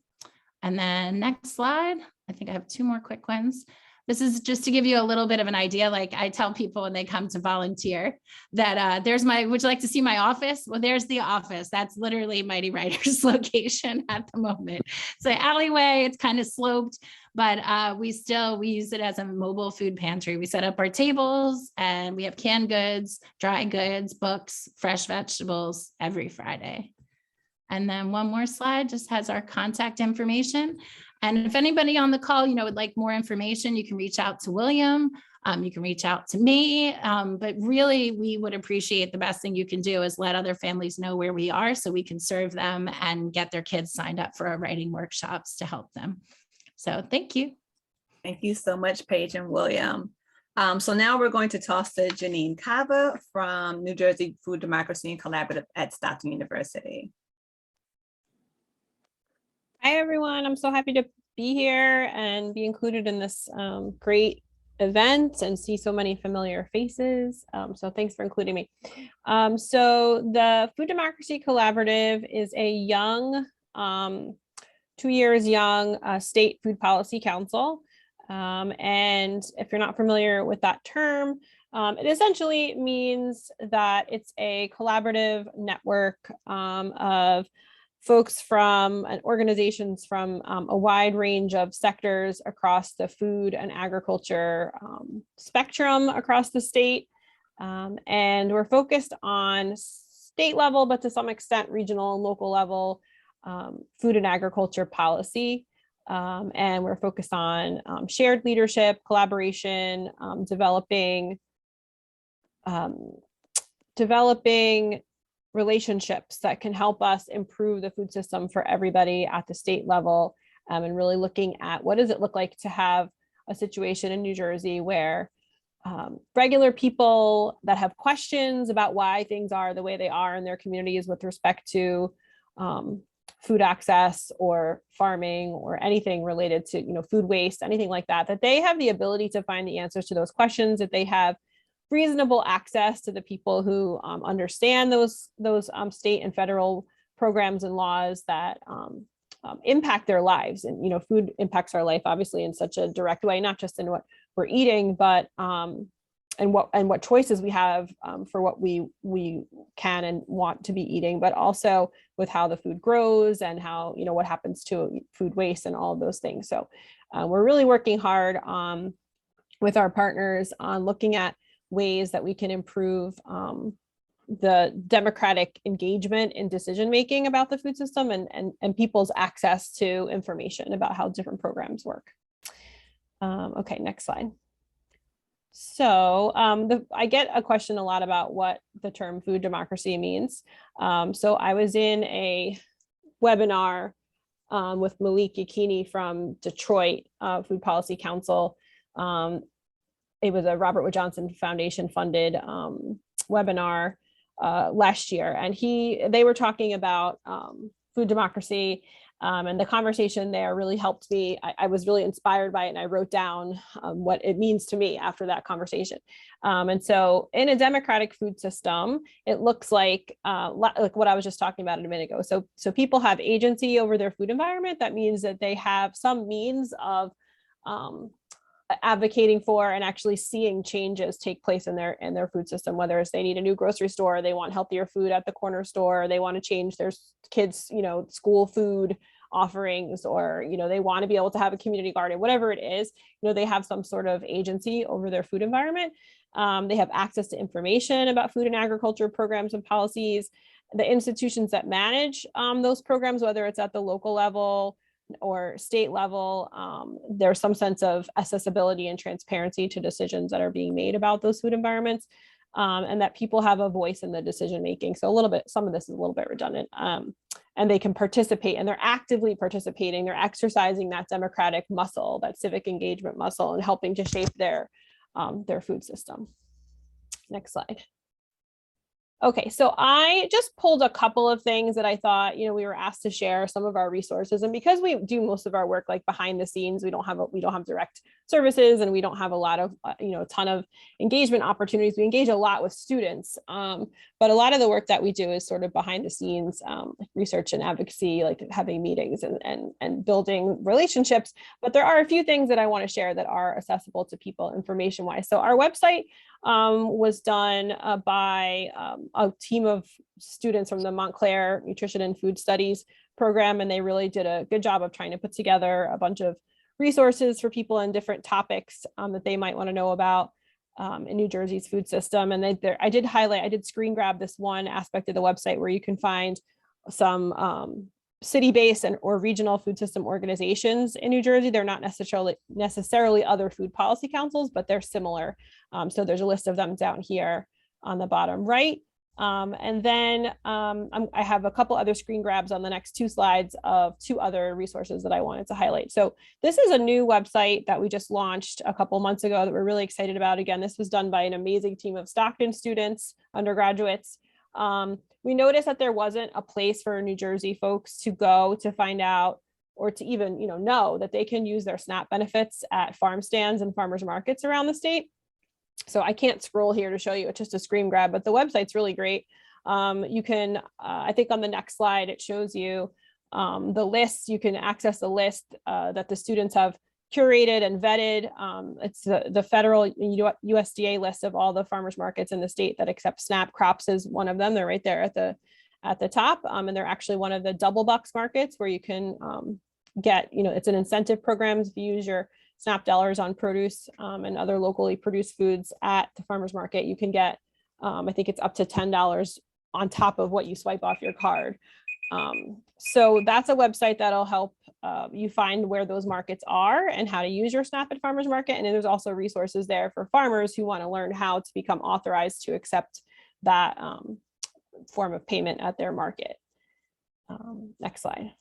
And then next slide, I think I have two more quick ones. This is just to give you a little bit of an idea. Like I tell people when they come to volunteer that would you like to see my office? Well, there's the office. That's literally Mighty Writers' location at the moment. It's an alleyway, it's kind of sloped, but we use it as a mobile food pantry. We set up our tables and we have canned goods, dry goods, books, fresh vegetables every Friday. And then one more slide just has our contact information. And if anybody on the call, would like more information, you can reach out to William. You can reach out to me, but really we would appreciate, the best thing you can do is let other families know where we are so we can serve them and get their kids signed up for our writing workshops to help them. So thank you.
Thank you so much, Paige and William. So now we're going to toss to Janine Cava from New Jersey Food Democracy and Collaborative at Stockton University.
Hi, everyone. I'm so happy to be here and be included in this great event and see so many familiar faces. So thanks for including me. So the Food Democracy Collaborative is a young, 2 years young state food policy council. And if you're not familiar with that term, it essentially means that it's a collaborative network of folks from and organizations from a wide range of sectors across the food and agriculture spectrum across the state. And we're focused on state level, but to some extent regional and local level food and agriculture policy. And we're focused on shared leadership, collaboration, developing relationships that can help us improve the food system for everybody at the state level, and really looking at what does it look like to have a situation in New Jersey where regular people that have questions about why things are the way they are in their communities with respect to food access or farming or anything related to food waste, anything like that, that they have the ability to find the answers to those questions, that they have reasonable access to the people who understand those state and federal programs and laws that impact their lives. And food impacts our life obviously in such a direct way, not just in what we're eating, but and what choices we have for what we can and want to be eating, but also with how the food grows and how what happens to food waste and all of those things. So we're really working hard with our partners on looking at ways that we can improve the democratic engagement in decision making about the food system and people's access to information about how different programs work. Okay, next slide. So I get a question a lot about what the term food democracy means. So I was in a webinar with Malik Yakini from Detroit Food Policy Council. It was a Robert Wood Johnson Foundation funded webinar last year, and they were talking about food democracy, and the conversation there really helped me. I was really inspired by it, and I wrote down what it means to me after that conversation. And so in a democratic food system, it looks like what I was just talking about a minute ago. So people have agency over their food environment. That means that they have some means of advocating for and actually seeing changes take place in their food system, whether it's they need a new grocery store, they want healthier food at the corner store, they want to change their kids, school food offerings, or, they want to be able to have a community garden, whatever it is, they have some sort of agency over their food environment. They have access to information about food and agriculture programs and policies. The institutions that manage those programs, whether it's at the local level or state level, there's some sense of accessibility and transparency to decisions that are being made about those food environments, and that people have a voice in the decision making. So some of this is a little bit redundant, and they can participate, and they're actively participating. They're exercising that democratic muscle, that civic engagement muscle, and helping to shape their food system. Next slide. Okay, so I just pulled a couple of things that I thought, we were asked to share some of our resources, and because we do most of our work like behind the scenes, we don't have direct services, and we don't have a lot of a ton of engagement opportunities. We engage a lot with students, but a lot of the work that we do is sort of behind the scenes, like research and advocacy, like having meetings and building relationships. But there are a few things that I want to share that are accessible to people information wise. So our website was done by a team of students from the Montclair Nutrition and Food Studies program, and they really did a good job of trying to put together a bunch of resources for people on different topics that they might want to know about in New Jersey's food system. And I did screen grab this one aspect of the website where you can find some city-based and or regional food system organizations in New Jersey. They're not necessarily other food policy councils, but they're similar. So there's a list of them down here on the bottom right. And then I have a couple other screen grabs on the next two slides of two other resources that I wanted to highlight. So this is a new website that we just launched a couple months ago that we're really excited about. Again, this was done by an amazing team of Stockton students, undergraduates. We noticed that there wasn't a place for New Jersey folks to go to find out or to even know that they can use their SNAP benefits at farm stands and farmers markets around the state. So I can't scroll here to show you, it's just a screen grab, but the website's really great. You can, I think on the next slide, it shows you the list. You can access the list that the students have curated and vetted. It's the federal USDA list of all the farmers markets in the state that accept SNAP. Crops is one of them. They're right there at the top. And they're actually one of the double bucks markets where you can get, it's an incentive program. If you use your SNAP dollars on produce and other locally produced foods at the farmers market, you can get, I think it's up to $10 on top of what you swipe off your card. So that's a website that'll help you find where those markets are and how to use your SNAP at farmers market. And then there's also resources there for farmers who want to learn how to become authorized to accept that form of payment at their market. Next slide.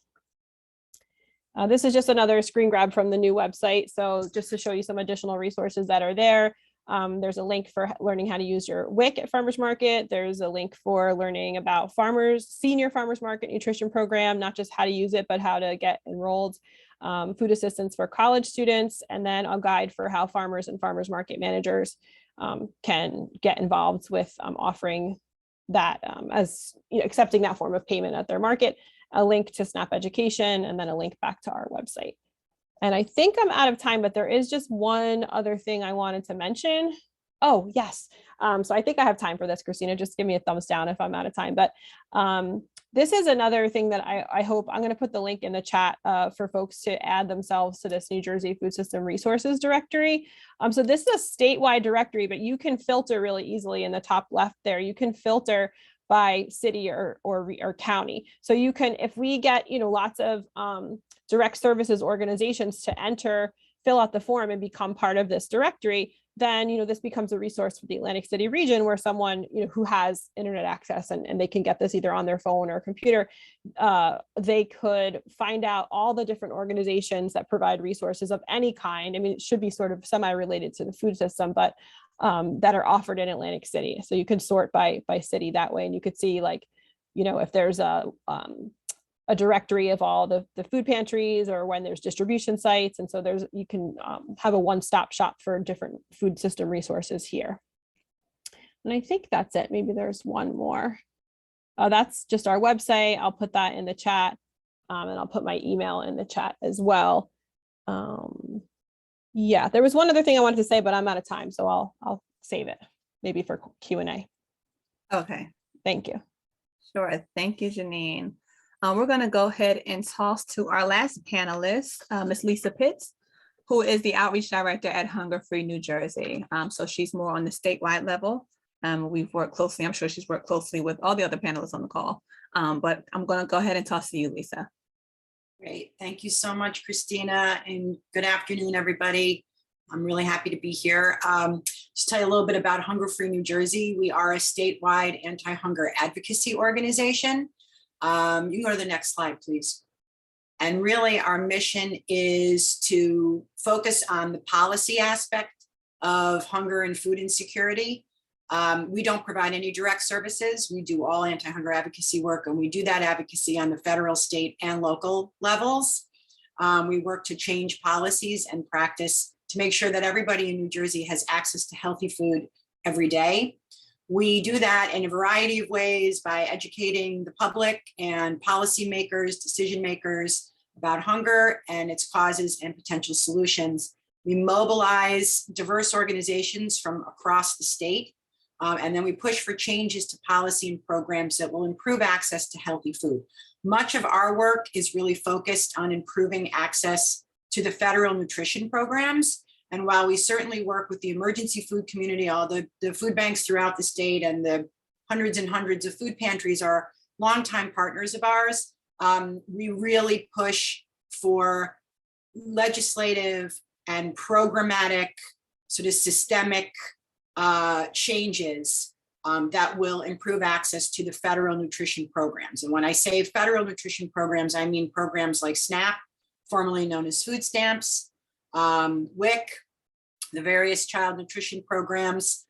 This is just another screen grab from the new website. So just to show you some additional resources that are there. There's a link for learning how to use your WIC at farmers market. There's a link for learning about senior farmers market nutrition program, not just how to use it, but how to get enrolled, food assistance for college students, and then a guide for how farmers and farmers market managers can get involved with offering that as accepting that form of payment at their market, a link to SNAP education, and then a link back to our website. And I think I'm out of time, but there is just one other thing I wanted to mention. Oh, yes. So I think I have time for this, Christina. Just give me a thumbs down if I'm out of time. But this is another thing that I hope, I'm going to put the link in the chat for folks to add themselves to this New Jersey Food System Resources Directory. So this is a statewide directory, but you can filter really easily in the top left there. You can filter by city or county. So you can, if we get, lots of direct services organizations to fill out the form and become part of this directory, then, this becomes a resource for the Atlantic City region where someone, who has internet access and they can get this either on their phone or computer, they could find out all the different organizations that provide resources of any kind. I mean, it should be sort of semi-related to the food system, but that are offered in Atlantic City. So you can sort by city that way. And you could see if there's a directory of all the food pantries or when there's distribution sites. And so you can have a one-stop shop for different food system resources here. And I think that's it. Maybe there's one more. That's just our website. I'll put that in the chat and I'll put my email in the chat as well. Yeah, there was one other thing I wanted to say, but I'm out of time. So I'll save it maybe for Q&A.
Okay.
Thank you.
Sure. Thank you, Janine. We're going to go ahead and toss to our last panelist, Ms. Lisa Pitts, who is the Outreach Director at Hunger Free New Jersey. So she's more on the statewide level. We've worked closely, I'm sure she's worked closely with all the other panelists on the call, but I'm going to go ahead and toss to you, Lisa.
Great. Thank you so much, Christina, and good afternoon, everybody. I'm really happy to be here. Just tell you a little bit about Hunger Free New Jersey. We are a statewide anti-hunger advocacy organization. You can go to the next slide, please. And really our mission is to focus on the policy aspect of hunger and food insecurity. We don't provide any direct services. We do all anti-hunger advocacy work, and we do that advocacy on the federal, state, and local levels. We work to change policies and practice to make sure that everybody in New Jersey has access to healthy food every day. We do that in a variety of ways by educating the public and policymakers, decision makers about hunger and its causes and potential solutions. We mobilize diverse organizations from across the state, and then we push for changes to policy and programs that will improve access to healthy food. Much of our work is really focused on improving access to the federal nutrition programs. And while we certainly work with the emergency food community, all the food banks throughout the state and the hundreds and hundreds of food pantries are longtime partners of ours. We really push for legislative and programmatic, sort of systemic changes that will improve access to the federal nutrition programs. And when I say federal nutrition programs, I mean programs like SNAP, formerly known as food stamps, WIC, the various child nutrition programs,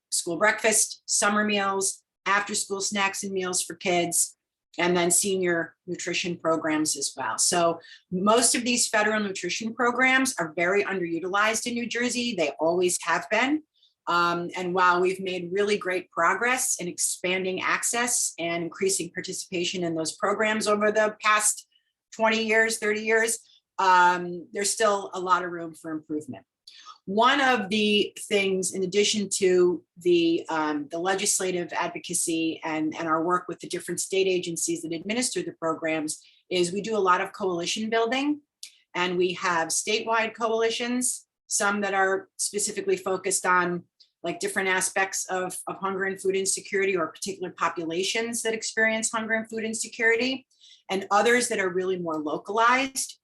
school breakfast, summer meals, after school snacks and meals for kids, and then senior nutrition programs as well. So most of these federal nutrition programs are very underutilized in New Jersey. They always have been. And while we've made really great progress in expanding access and increasing participation in those programs over the past 20 years, 30 years, there's still a lot of room for improvement. One of the things, in addition to the legislative advocacy and our work with the different state agencies that administer the programs, is we do a lot of coalition building, and we have statewide coalitions, some that are specifically focused on like different aspects of hunger and food insecurity, or particular populations that experience hunger and food insecurity, and others that are really more localized.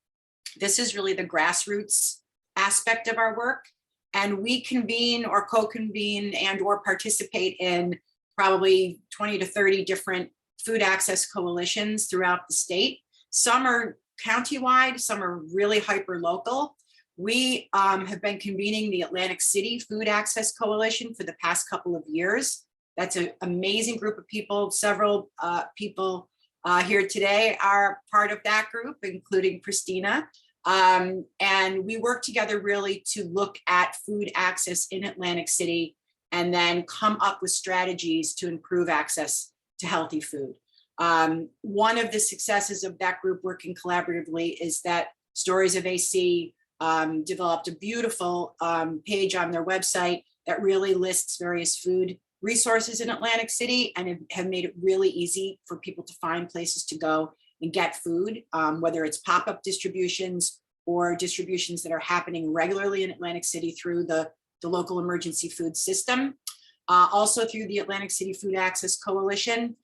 This is really the grassroots aspect of our work. And we convene or co-convene and or participate in probably 20 to 30 different food access coalitions throughout the state. Some are countywide, some are really hyper local. We have been convening the Atlantic City Food Access Coalition for the past couple of years. That's an amazing group of people. Several people here today are part of that group, including Christina. And we work together really to look at food access in Atlantic City and then come up with strategies to improve access to healthy food. One of the successes of that group working collaboratively is that Stories of AC developed a beautiful page on their website that really lists various food resources in Atlantic City, and have made it really easy for people to find places to go and get food, whether it's pop-up distributions or distributions that are happening regularly in Atlantic City through the local emergency food system. Also through the Atlantic City Food Access Coalition,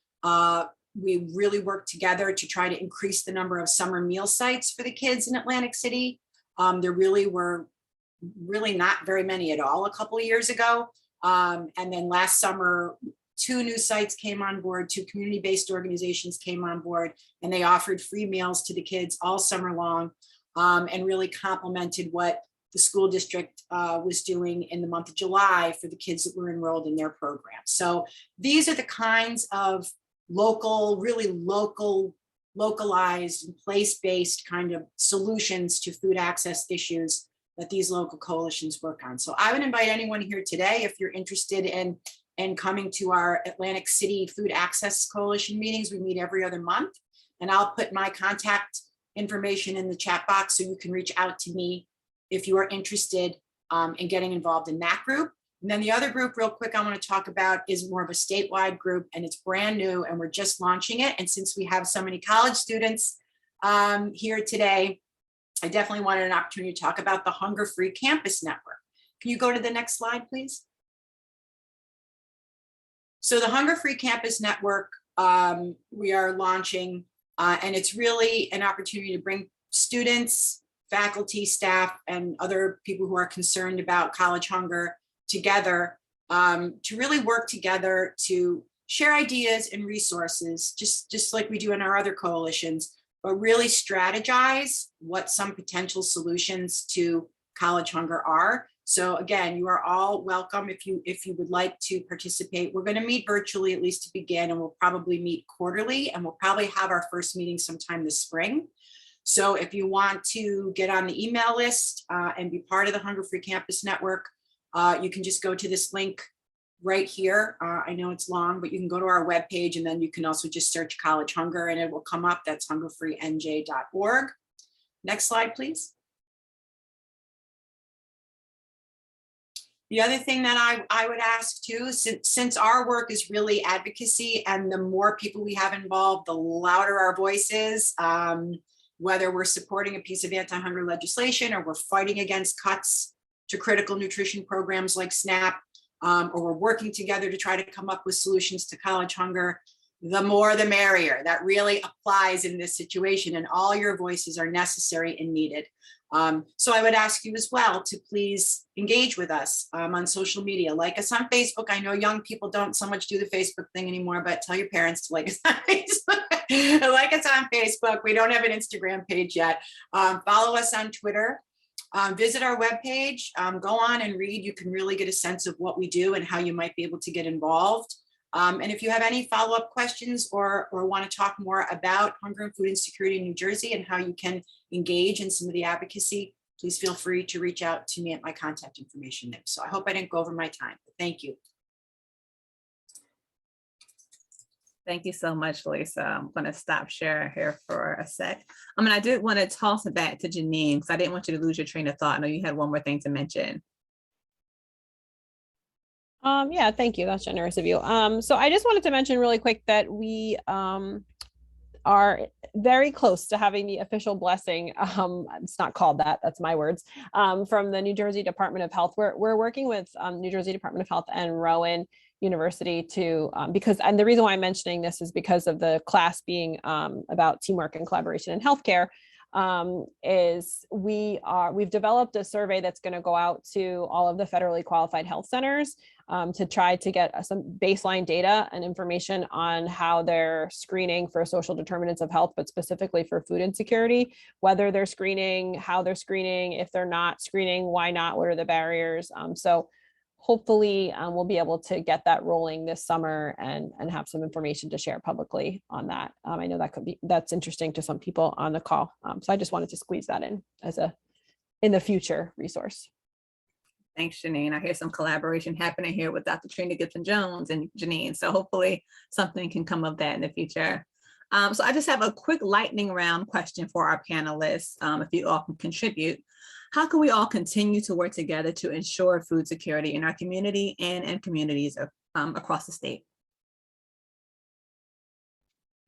we really work together to try to increase the number of summer meal sites for the kids in Atlantic City. There really were not very many at all a couple of years ago. And then last summer, 2 new sites came on board, 2 community-based organizations came on board, and they offered free meals to the kids all summer long, and really complemented what the school district was doing in the month of July for the kids that were enrolled in their program. So these are the kinds of really localized and place-based kind of solutions to food access issues that these local coalitions work on. So I would invite anyone here today, if you're interested in coming to our Atlantic City Food Access Coalition meetings. We meet every other month, and I'll put my contact information in the chat box so you can reach out to me if you are interested in getting involved in that group. And then the other group, real quick, I want to talk about is more of a statewide group, and it's brand new and we're just launching it. And since we have so many college students here today, I definitely wanted an opportunity to talk about the Hunger Free Campus Network. Can you go to the next slide, please? So the Hunger Free Campus Network, we are launching, and it's really an opportunity to bring students, faculty, staff, and other people who are concerned about college hunger together to really work together to share ideas and resources, just like we do in our other coalitions, but really strategize what some potential solutions to college hunger are. So again, you are all welcome if you would like to participate. We're going to meet virtually, at least to begin, and we'll probably meet quarterly, and we'll probably have our first meeting sometime this spring. So if you want to get on the email list and be part of the Hunger Free Campus Network, you can just go to this link right here. I know it's long, but you can go to our webpage, and then you can also just search college hunger and it will come up. That's hungerfreenj.org. Next slide, please. The other thing that I would ask too, since our work is really advocacy, and the more people we have involved, the louder our voice is, whether we're supporting a piece of anti-hunger legislation or we're fighting against cuts to critical nutrition programs like SNAP, or we're working together to try to come up with solutions to college hunger. the more the merrier. That really applies in this situation, and all your voices are necessary and needed. So I would ask you as well to please engage with us on social media. Like us on Facebook. I know young people don't so much do the Facebook thing anymore, but tell your parents to like us on Facebook. Like us on Facebook. We don't have an Instagram page yet. Follow us on Twitter. Visit our webpage. Go on and read. You can really get a sense of what we do and how you might be able to get involved. And if you have any follow-up questions or want to talk more about hunger and food insecurity in New Jersey and how you can engage in some of the advocacy, please feel free to reach out to me at my contact information there. So I hope I didn't go over my time, but thank you.
Thank you so much, Lisa. I'm going to stop sharing here for a sec. I did want to toss it back to Janine because I didn't want you to lose your train of thought. I know you had one more thing to mention.
Yeah, thank you. That's generous of you. So I just wanted to mention really quick that we are very close to having the official blessing. It's not called that, that's my words, from the New Jersey Department of Health. We're working with New Jersey Department of Health and Rowan University to, and the reason why I'm mentioning this is because of the class being about teamwork and collaboration in healthcare. We've developed a survey that's going to go out to all of the federally qualified health centers to try to get some baseline data and information on how they're screening for social determinants of health, but specifically for food insecurity, whether they're screening, how they're screening, if they're not screening, why not, what are the barriers. So hopefully we'll be able to get that rolling this summer and have some information to share publicly on that. I know that's interesting to some people on the call. So I just wanted to squeeze that in as in the future resource.
Thanks, Janine. I hear some collaboration happening here with Dr. Trina Gipson-Jones and Janine. So hopefully something can come of that in the future. So I just have a quick lightning round question for our panelists, if you all can contribute. How can we all continue to work together to ensure food security in our community and in communities across the state?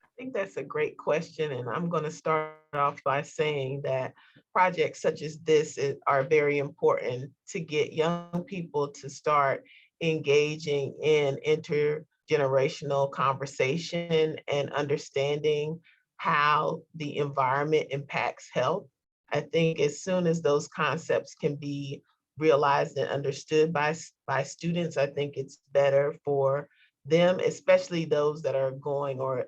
I think that's a great question, and I'm going to start off by saying that projects such as this are very important to get young people to start engaging in intergenerational conversation and understanding how the environment impacts health. I think as soon as those concepts can be realized and understood by students, I think it's better for them, especially those that are going or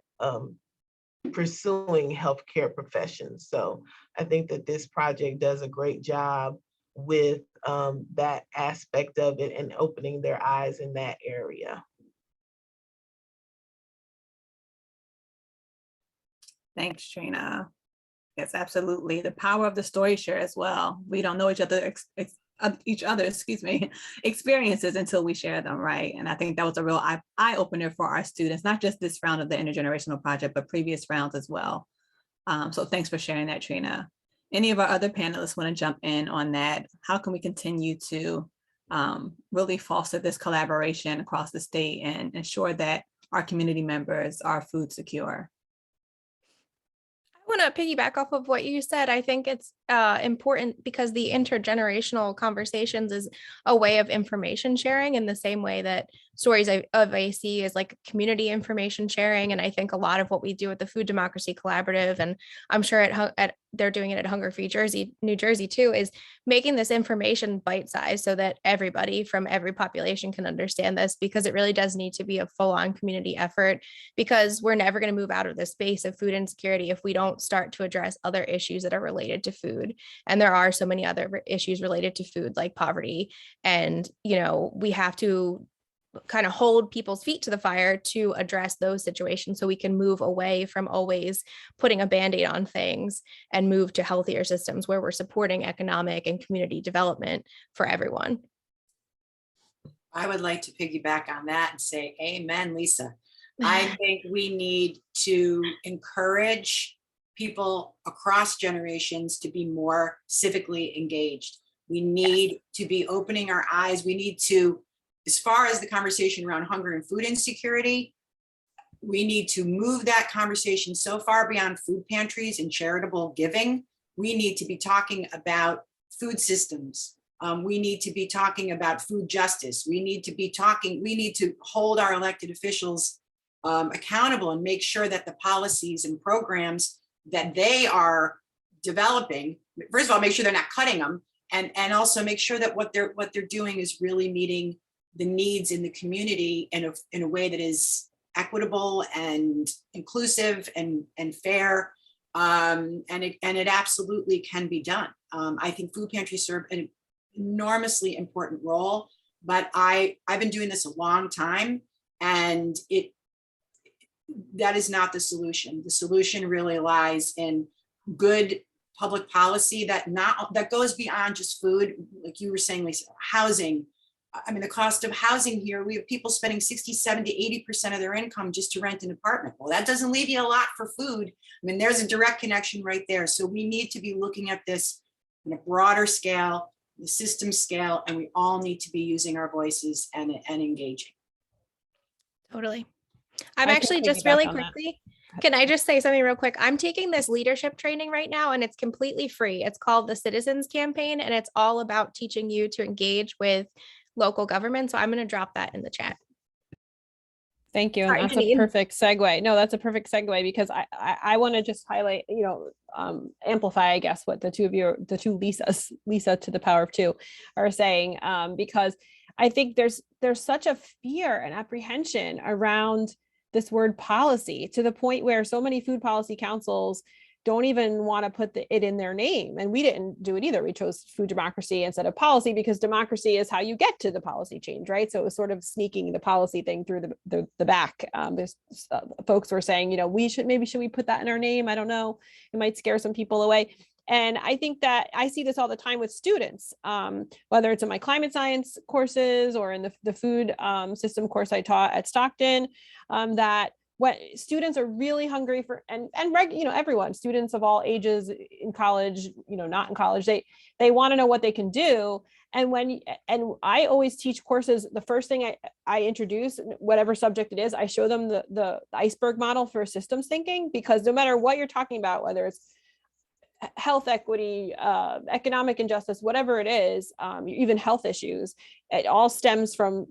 pursuing healthcare professions. So I think that this project does a great job with that aspect of it and opening their eyes in that area.
Thanks, Trina. Yes, absolutely. The power of the story share as well. We don't know each other's experiences until we share them, right? And I think that was a real eye opener for our students, not just this round of the Intergenerational Project, but previous rounds as well. So thanks for sharing that, Trina. Any of our other panelists want to jump in on that? How can we continue to really foster this collaboration across the state and ensure that our community members are food secure?
I want to piggyback off of what you said. I think it's important because the intergenerational conversations is a way of information sharing in the same way that Stories of AC is like community information sharing. And I think a lot of what we do at the Food Democracy Collaborative, and I'm sure they're doing it at Hunger Free New Jersey too, is making this information bite-sized so that everybody from every population can understand this, because it really does need to be a full-on community effort, because we're never going to move out of the space of food insecurity if we don't start to address other issues that are related to food. And there are so many other issues related to food, like poverty. And, we have to kind of hold people's feet to the fire to address those situations so we can move away from always putting a Band-Aid on things and move to healthier systems where we're supporting economic and community development for everyone.
I would like to piggyback on that and say, amen, Lisa. I think we need to encourage people across generations to be more civically engaged. We need to be opening our eyes. We need to, as far as the conversation around hunger and food insecurity, we need to move that conversation so far beyond food pantries and charitable giving. We need to be talking about food systems. We need to be talking about food justice. We need to hold our elected officials accountable and make sure that the policies and programs that they are developing, first of all, make sure they're not cutting them, and also make sure that what they're doing is really meeting the needs in the community in a way that is equitable and inclusive and fair. And it absolutely can be done. I think food pantries serve an enormously important role, but I've been doing this a long time, and that is not the solution. The solution really lies in good public policy that goes beyond just food, like you were saying, Lisa. Housing. I mean, the cost of housing here, we have people spending 60, 70, 80% of their income just to rent an apartment. Well, that doesn't leave you a lot for food. I mean, there's a direct connection right there. So we need to be looking at this in a broader scale, the system scale, and we all need to be using our voices and engaging.
Totally. I'm actually just really quickly, can I just say something real quick? I'm taking this leadership training right now, and it's completely free. It's called the Citizens Campaign, and it's all about teaching you to engage with local government. So I'm going to drop that in the chat.
Thank you. And
Sorry,
that's
Janine.
a perfect segue. No, that's a perfect segue, because I want to just highlight, amplify, I guess, what the two Lisas, Lisa to the power of two, are saying, because I think there's such a fear and apprehension around this word policy, to the point where so many food policy councils don't even want to put it in their name. And we didn't do it either. We chose food democracy instead of policy, because democracy is how you get to the policy change, right? So it was sort of sneaking the policy thing through the back. There's folks were saying, should we put that in our name? I don't know. It might scare some people away. And I think that I see this all the time with students, whether it's in my climate science courses or in the food system course I taught at Stockton, that what students are really hungry for, and everyone, students of all ages in college, not in college, they want to know what they can do. And I always teach courses, the first thing I introduce, whatever subject it is, I show them the iceberg model for systems thinking, because no matter what you're talking about, whether it's health equity, economic injustice, whatever it is, even health issues, it all stems from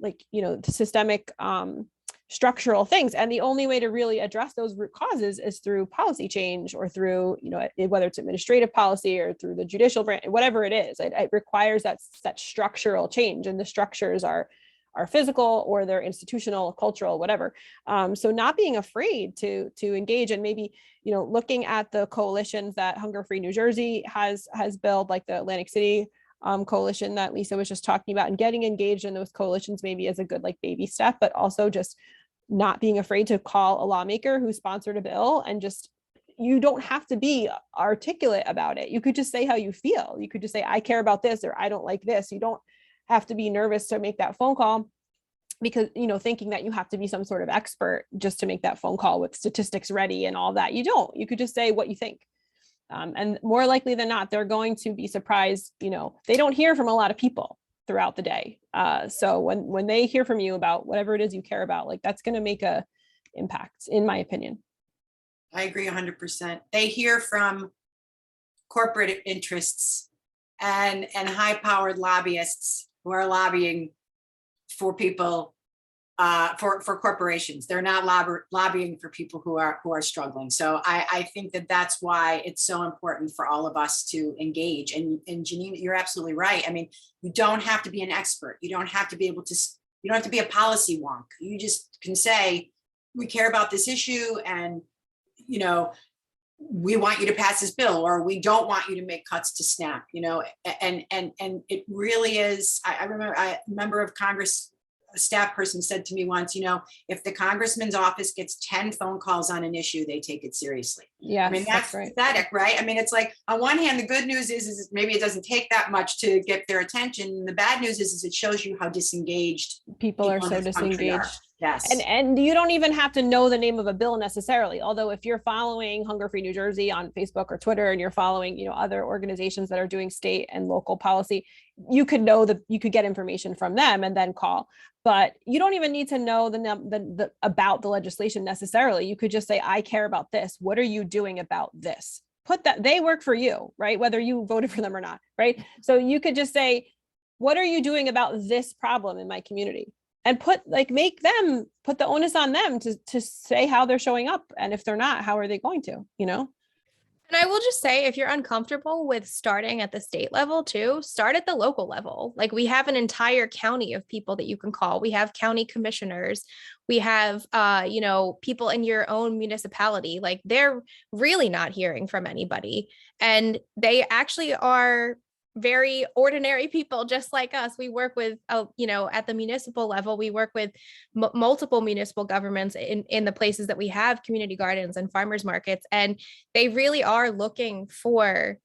systemic structural things. And the only way to really address those root causes is through policy change, or through, whether it's administrative policy or through the judicial branch, whatever it is, it requires that structural change. And the structures are physical, or they're institutional, cultural, whatever. So not being afraid to engage, and maybe, looking at the coalitions that Hunger Free New Jersey has built, like the Atlantic City coalition that Lisa was just talking about, and getting engaged in those coalitions maybe as a good baby step, but also just not being afraid to call a lawmaker who sponsored a bill, and just, you don't have to be articulate about it. You could just say how you feel. You could just say, I care about this, or I don't like this. You don't have to be nervous to make that phone call, because, thinking that you have to be some sort of expert just to make that phone call with statistics ready and all that. You don't. You could just say what you think. And more likely than not, they're going to be surprised. They don't hear from a lot of people throughout the day. So when they hear from you about whatever it is you care about, that's going to make a impact, in my opinion.
I agree 100%. They hear from corporate interests and high-powered lobbyists who are lobbying for people, for corporations. They're not lobbying for people who are struggling. So I think that's why it's so important for all of us to engage. And Janine, you're absolutely right. I mean, you don't have to be an expert. You don't have to be able to. You don't have to be a policy wonk. You just can say, we care about this issue, and we want you to pass this bill, or we don't want you to make cuts to SNAP, and it really is. I remember a member of Congress, a staff person, said to me once, if the congressman's office gets 10 phone calls on an issue, they take it seriously.
Yeah,
I mean, that's pathetic, right? I mean, it's like, on one hand, the good news is maybe it doesn't take that much to get their attention. The bad news is it shows you how disengaged
people are. So disengaged.
Yes.
And you don't even have to know the name of a bill necessarily. Although if you're following Hunger Free New Jersey on Facebook or Twitter, and you're following, other organizations that are doing state and local policy, you could you could get information from them and then call. But you don't even need to know about the legislation necessarily. You could just say, I care about this. What are you doing about this? Put that, they work for you, right? Whether you voted for them or not, right? So you could just say, what are you doing about this problem in my community? and make them put the onus on them to say how they're showing up. And if they're not, how are they going to,
And I will just say, if you're uncomfortable with starting at the state level too, start at the local level. Like, we have an entire county of people that you can call. We have county commissioners. We have, people in your own municipality. Like, they're really not hearing from anybody. And they actually are very ordinary people just like us. We work with, at the municipal level, we work with multiple municipal governments in the places that we have community gardens and farmers markets, and they really are looking for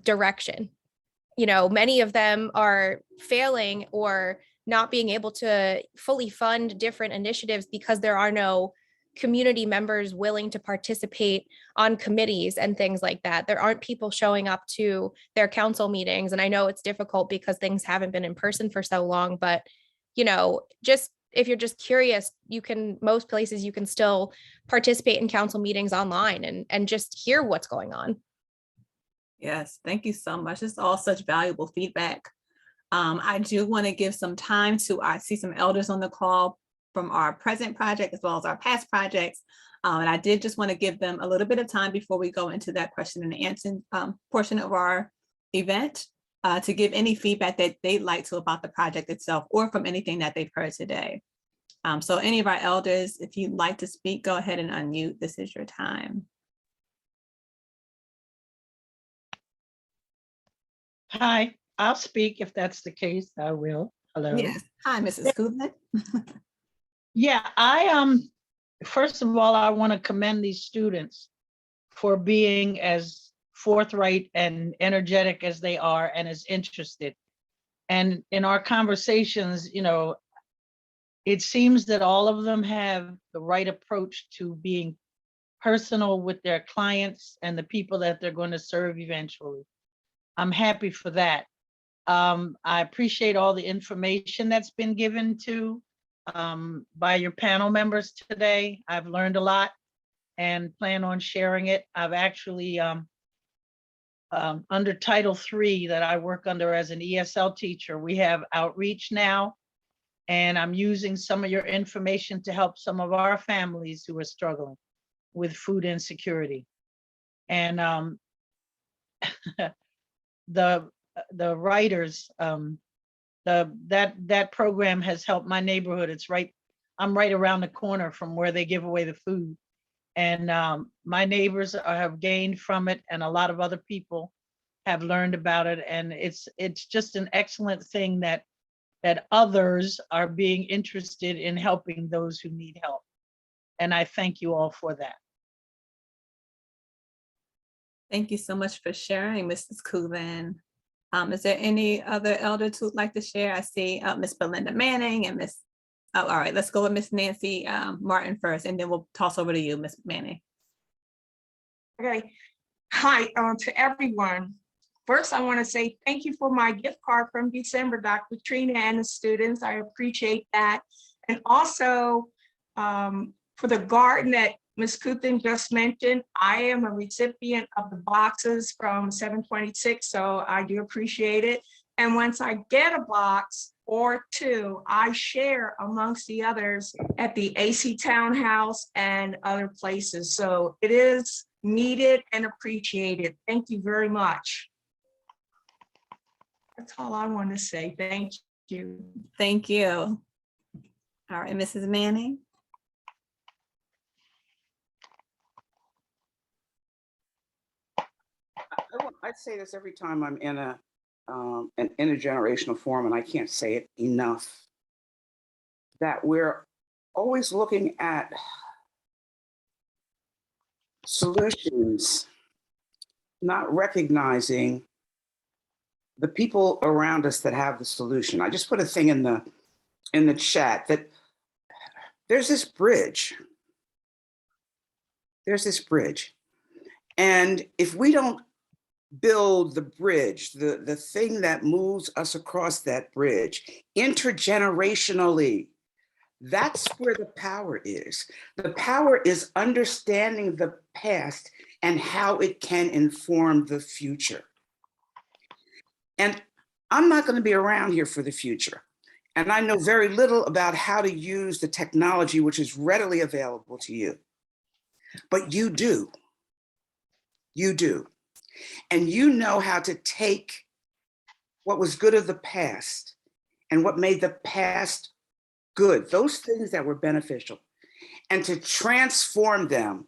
direction. Many of them are failing or not being able to fully fund different initiatives because there are no community members willing to participate on committees and things like that. There aren't people showing up to their council meetings. And I know it's difficult because things haven't been in person for so long, but just if you're just curious, most places you can still participate in council meetings online and just hear what's going on.
Yes, thank you so much. It's all such valuable feedback. I do want to give some time I see some elders on the call from our present project as well as our past projects. And I did just want to give them a little bit of time before we go into that question and answer portion of our event to give any feedback that they'd like to about the project itself or from anything that they've heard today. So any of our elders, if you'd like to speak, go ahead and unmute. This is your time.
Hi, I'll speak if that's the case. I will. Hello.
Yes. Hi, Mrs. Kuznick.
Yeah, first of all, I want to commend these students for being as forthright and energetic as they are and as interested. And in our conversations, it seems that all of them have the right approach to being personal with their clients and the people that they're going to serve eventually. I'm happy for that. I appreciate all the information that's been given by your panel members today. I've learned a lot and plan on sharing it. I've actually, under Title III that I work under as an ESL teacher, we have outreach now, and I'm using some of your information to help some of our families who are struggling with food insecurity. And the writers, that program has helped my neighborhood. I'm right around the corner from where they give away the food. And my neighbors have gained from it, and a lot of other people have learned about it. And it's just an excellent thing that others are being interested in helping those who need help. And I thank you all for that.
Thank you so much for sharing, Mrs. Kuvan. Is there any other elders who'd like to share? I see Miss Belinda Manning and all right, let's go with Miss Nancy Martin first, and then we'll toss over to you, Miss Manning.
Okay. Hi to everyone. First, I want to say thank you for my gift card from December, Dr. Trina and the students. I appreciate that. And also for the garden that Ms. Kuthin just mentioned, I am a recipient of the boxes from 726, so I do appreciate it. And once I get a box or two, I share amongst the others at the AC Townhouse and other places. So it is needed and appreciated. Thank you very much. That's all I want to say. Thank you.
Thank you. All right, Mrs. Manning.
I say this every time I'm in an intergenerational forum, and I can't say it enough, that we're always looking at solutions, not recognizing the people around us that have the solution. I just put a thing in the chat that there's this bridge. There's this bridge. And if we don't build the bridge, the thing that moves us across that bridge intergenerationally, that's where the power is. The power is understanding the past and how it can inform the future. And I'm not going to be around here for the future. And I know very little about how to use the technology which is readily available to you. But you do. You do. And you know how to take what was good of the past and what made the past good, those things that were beneficial, and to transform them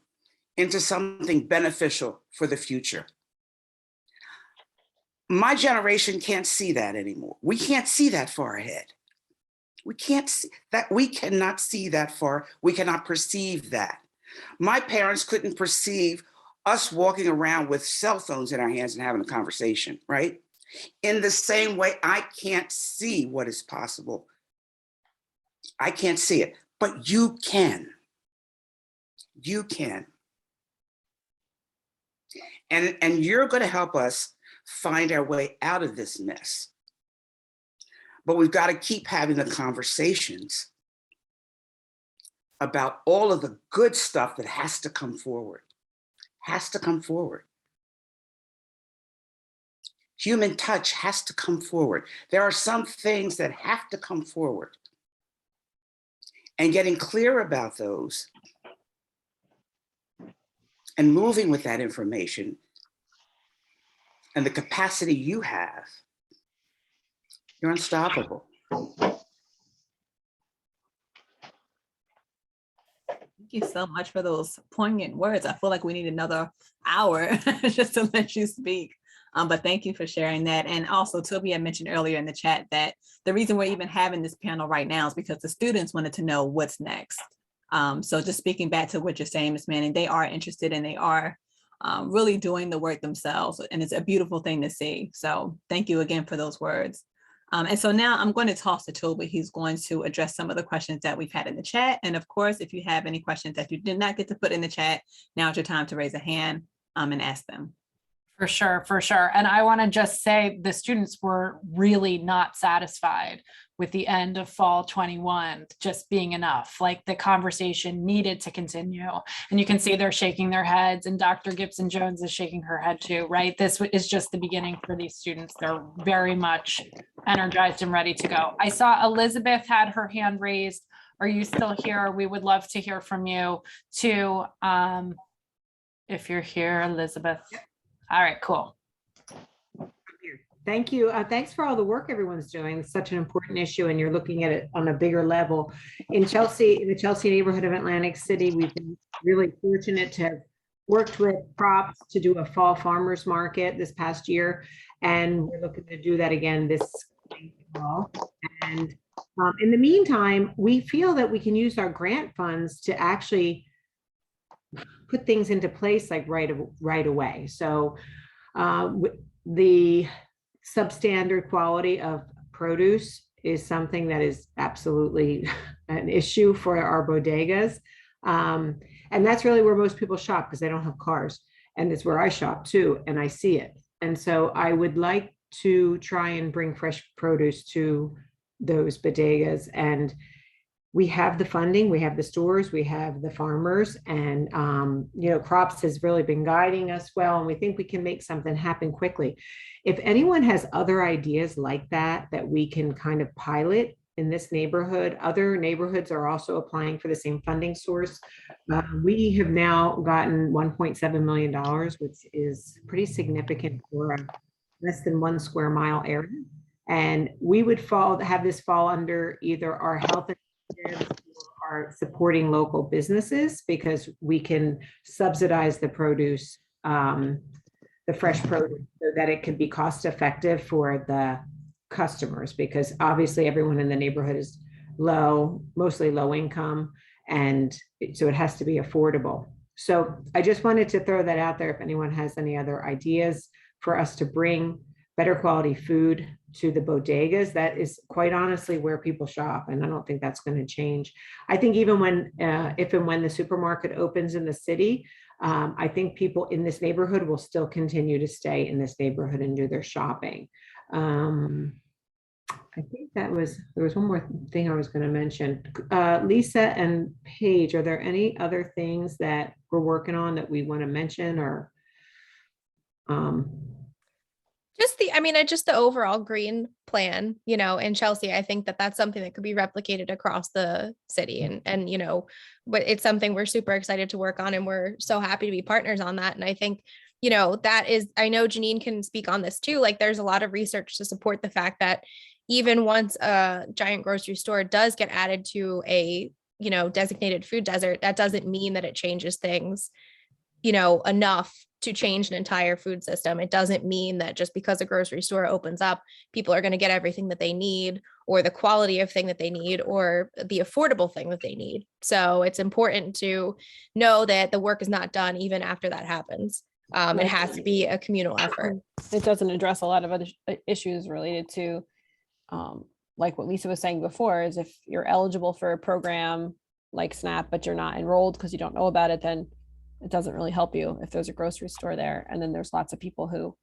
into something beneficial for the future. My generation can't see that anymore. We can't see that far ahead. We can't see that. We cannot see that far. We cannot perceive that. My parents couldn't perceive us walking around with cell phones in our hands and having a conversation, right? In the same way, I can't see what is possible. I can't see it, but you can. You can. And you're going to help us find our way out of this mess. But we've got to keep having the conversations about all of the good stuff that has to come forward. Has to come forward. Human touch has to come forward. There are some things that have to come forward. And getting clear about those and moving with that information and the capacity you have, you're unstoppable.
Thank you so much for those poignant words. I feel like we need another hour just to let you speak. But thank you for sharing that. And also, Toby had mentioned earlier in the chat that the reason we're even having this panel right now is because the students wanted to know what's next. So just speaking back to what you're saying, Ms. Manning, they are interested and they are really doing the work themselves. And it's a beautiful thing to see. So thank you again for those words. And so now I'm going to toss to Toby. He's going to address some of the questions that we've had in the chat. And of course, if you have any questions that you did not get to put in the chat, now's your time to raise a hand and ask them.
For sure, for sure. And I want to just say the students were really not satisfied with the end of fall 21 just being enough. Like the conversation needed to continue. And you can see they're shaking their heads, and Dr. Gipson-Jones is shaking her head too, right? This is just the beginning for these students. They're very much energized and ready to go. I saw Elizabeth had her hand raised. Are you still here? We would love to hear from you too. If you're here, Elizabeth. All right, cool.
Thank you. Thanks for all the work everyone's doing. It's such an important issue, and you're looking at it on a bigger level. In Chelsea, in the Chelsea neighborhood of Atlantic City, we've been really fortunate to have worked with Crops to do a fall farmers market this past year, and we're looking to do that again this fall. And in the meantime, we feel that we can use our grant funds to actually put things into place like right away. So the substandard quality of produce is something that is absolutely an issue for our bodegas. And that's really where most people shop because they don't have cars. And it's where I shop too, and I see it. And so I would like to try and bring fresh produce to those bodegas. And we have the funding, we have the stores, we have the farmers, and Crops has really been guiding us well, and we think we can make something happen quickly. If anyone has other ideas like that we can kind of pilot in this neighborhood, other neighborhoods are also applying for the same funding source. We have now gotten $1.7 million, which is pretty significant for a less than 1 square mile area. And we would have this fall under either our health are supporting local businesses because we can subsidize the produce, the fresh produce, so that it can be cost effective for the customers, because obviously everyone in the neighborhood is mostly low income, and so it has to be affordable. So I just wanted to throw that out there if anyone has any other ideas for us to bring better quality food to the bodegas. That is quite honestly where people shop, and I don't think that's going to change. I think even when, if and when the supermarket opens in the city, I think people in this neighborhood will still continue to stay in this neighborhood and do their shopping. I think there was one more thing I was going to mention. Lisa and Paige, are there any other things that we're working on that we want to mention, or?
Just the overall green plan, in Chelsea, I think that that's something that could be replicated across the city, and but it's something we're super excited to work on, and we're so happy to be partners on that. And I think, that is, I know Janine can speak on this too. Like, there's a lot of research to support the fact that even once a giant grocery store does get added to a, designated food desert, that doesn't mean that it changes things, enough to change an entire food system. It doesn't mean that just because a grocery store opens up, people are going to get everything that they need, or the quality of thing that they need, or the affordable thing that they need. So it's important to know that the work is not done even after that happens. It has to be a communal effort.
It doesn't address a lot of other issues related to, like what Lisa was saying before, is if you're eligible for a program like SNAP, but you're not enrolled because you don't know about it, then it doesn't really help you if there's a grocery store there. And then there's lots of people who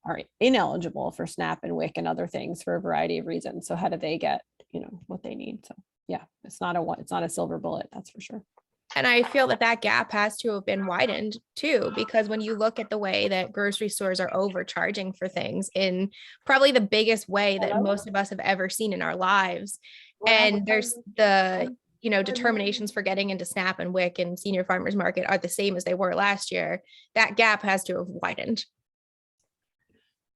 are ineligible for SNAP and WIC and other things for a variety of reasons. So how do they get, what they need? So yeah, it's not a silver bullet, that's for sure.
And I feel that gap has to have been widened too, because when you look at the way that grocery stores are overcharging for things in probably the biggest way that most of us have ever seen in our lives, and there's the determinations for getting into SNAP and WIC and Senior Farmers Market are the same as they were last year, that gap has to have widened.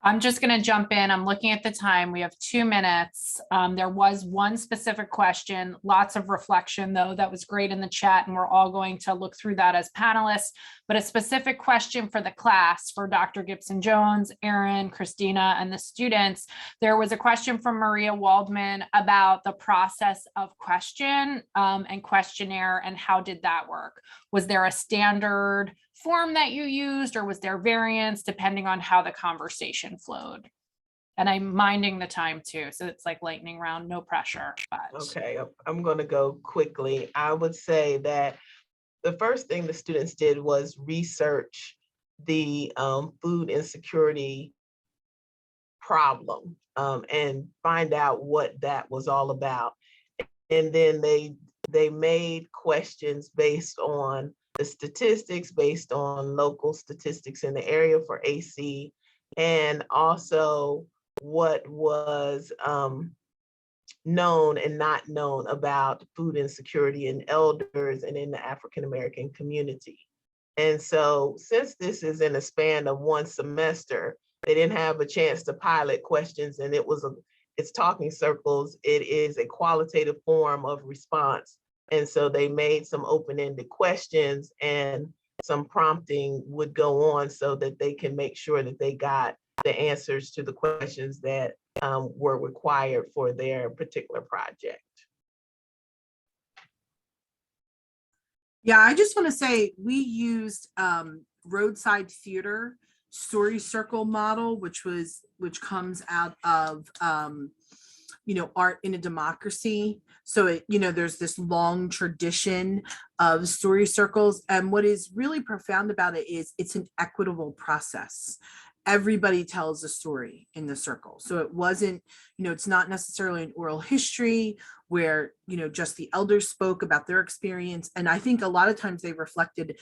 I'm just going to jump in. I'm looking at the time. We have 2 minutes. There was one specific question, lots of reflection though. That was great in the chat, and we're all going to look through that as panelists, but a specific question for the class for Dr. Gipson-Jones, Erin, Christina, and the students. There was a question from Maria Waldman about the process of question and questionnaire, and how did that work? Was there a standard form that you used, or was there variance depending on how the conversation flowed? And I'm minding the time too, so it's like lightning round, no pressure. But.
Okay, I'm going to go quickly. I would say that the first thing the students did was research the food insecurity problem and find out what that was all about. And then they made questions based on the statistics, based on local statistics in the area for AC, and also what was known and not known about food insecurity in elders and in the African American community. And so since this is in a span of one semester, they didn't have a chance to pilot questions, and it's talking circles. It is a qualitative form of response. And so they made some open-ended questions, and some prompting would go on so that they can make sure that they got the answers to the questions that were required for their particular project.
Yeah, I just want to say we used roadside theater story circle model, which comes out of Art in a Democracy. So there's this long tradition of story circles, and what is really profound about it is it's an equitable process. Everybody tells a story in the circle. So it wasn't, it's not necessarily an oral history where, just the elders spoke about their experience. And I think a lot of times they reflected,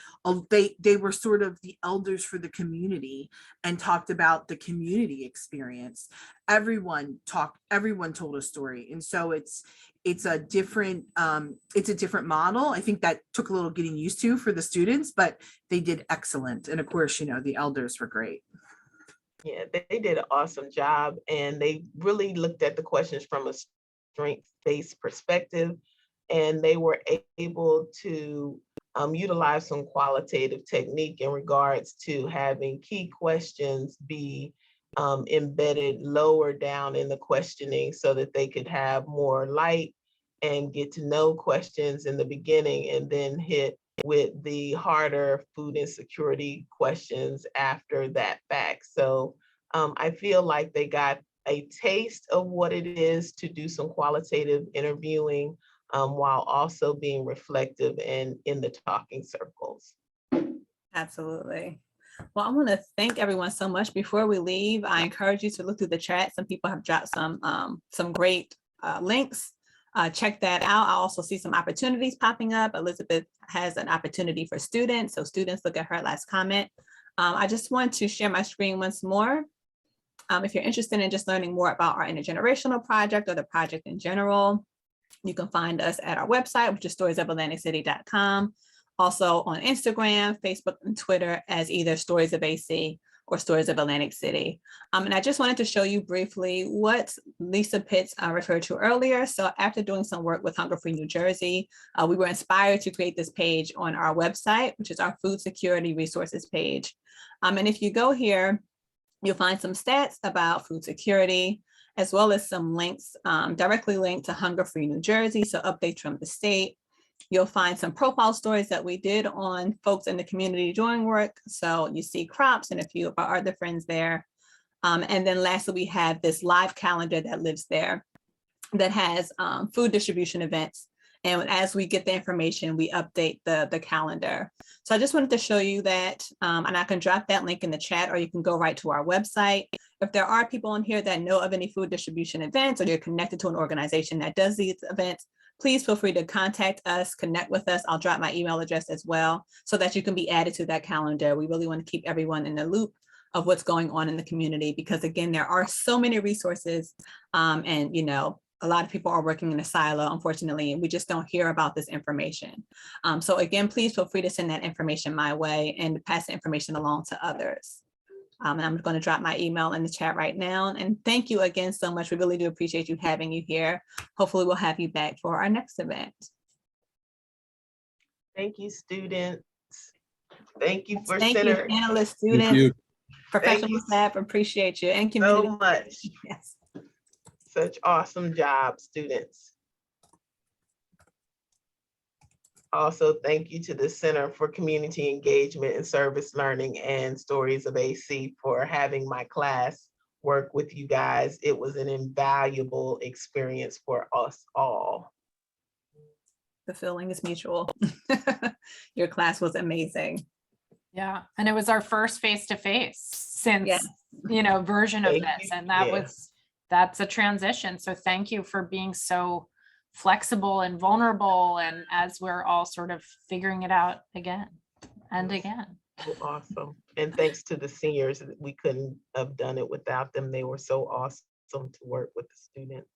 they were sort of the elders for the community and talked about the community experience. Everyone told a story. And so it's a different model. I think that took a little getting used to for the students, but they did excellent. And of course, the elders were great.
Yeah, they did an awesome job, and they really looked at the questions from a strength-based perspective, and they were able to utilize some qualitative technique in regards to having key questions be embedded lower down in the questioning so that they could have more light and get to know questions in the beginning, and then hit with the harder food insecurity questions after that fact. So I feel like they got a taste of what it is to do some qualitative interviewing while also being reflective and in the talking circles.
Absolutely. Well, I want to thank everyone so much. Before we leave, I encourage you to look through the chat. Some people have dropped some great links. Check that out. I also see some opportunities popping up. Elizabeth has an opportunity for students. So students, look at her last comment. I just want to share my screen once more. If you're interested in just learning more about our intergenerational project or the project in general, you can find us at our website, which is storiesofAtlanticCity.com. Also on Instagram, Facebook, and Twitter as either Stories of AC or Stories of Atlantic City. And I just wanted to show you briefly what Lisa Pitts referred to earlier. So after doing some work with Hunger Free New Jersey, we were inspired to create this page on our website, which is our food security resources page. And if you go here, you'll find some stats about food security, as well as some links directly linked to Hunger Free New Jersey, so updates from the state. You'll find some profile stories that we did on folks in the community doing work. So you see Crops and a few of our other friends there. And then lastly, we have this live calendar that lives there that has food distribution events. And as we get the information, we update the calendar. So I just wanted to show you that, and I can drop that link in the chat, or you can go right to our website. If there are people in here that know of any food distribution events, or you're connected to an organization that does these events, please feel free to contact us, connect with us. I'll drop my email address as well, so that you can be added to that calendar. We really want to keep everyone in the loop of what's going on in the community, because again, there are so many resources, and you know, a lot of people are working in a silo, unfortunately, and we just don't hear about this information. So again, please feel free to send that information my way and pass the information along to others. And I'm going to drop my email in the chat right now. And thank you again so much. We really do appreciate you having you here. Hopefully we'll have you back for our next event.
Thank you, students. Thank you for
Thank
center.
you, analysts, students, professional staff, appreciate you, and community.
So much.
Yes.
Such awesome job, students. Also, thank you to the Center for Community Engagement and Service Learning and Stories of AC for having my class work with you guys. It was an invaluable experience for us all.
The feeling is mutual. Your class was amazing.
Yeah, and it was our first face-to-face since, you know, version of this, and that's a transition. So thank you for being so flexible and vulnerable, and as we're all sort of figuring it out again and again.
Awesome. And thanks to the seniors, we couldn't have done it without them. They were so awesome to work with the students.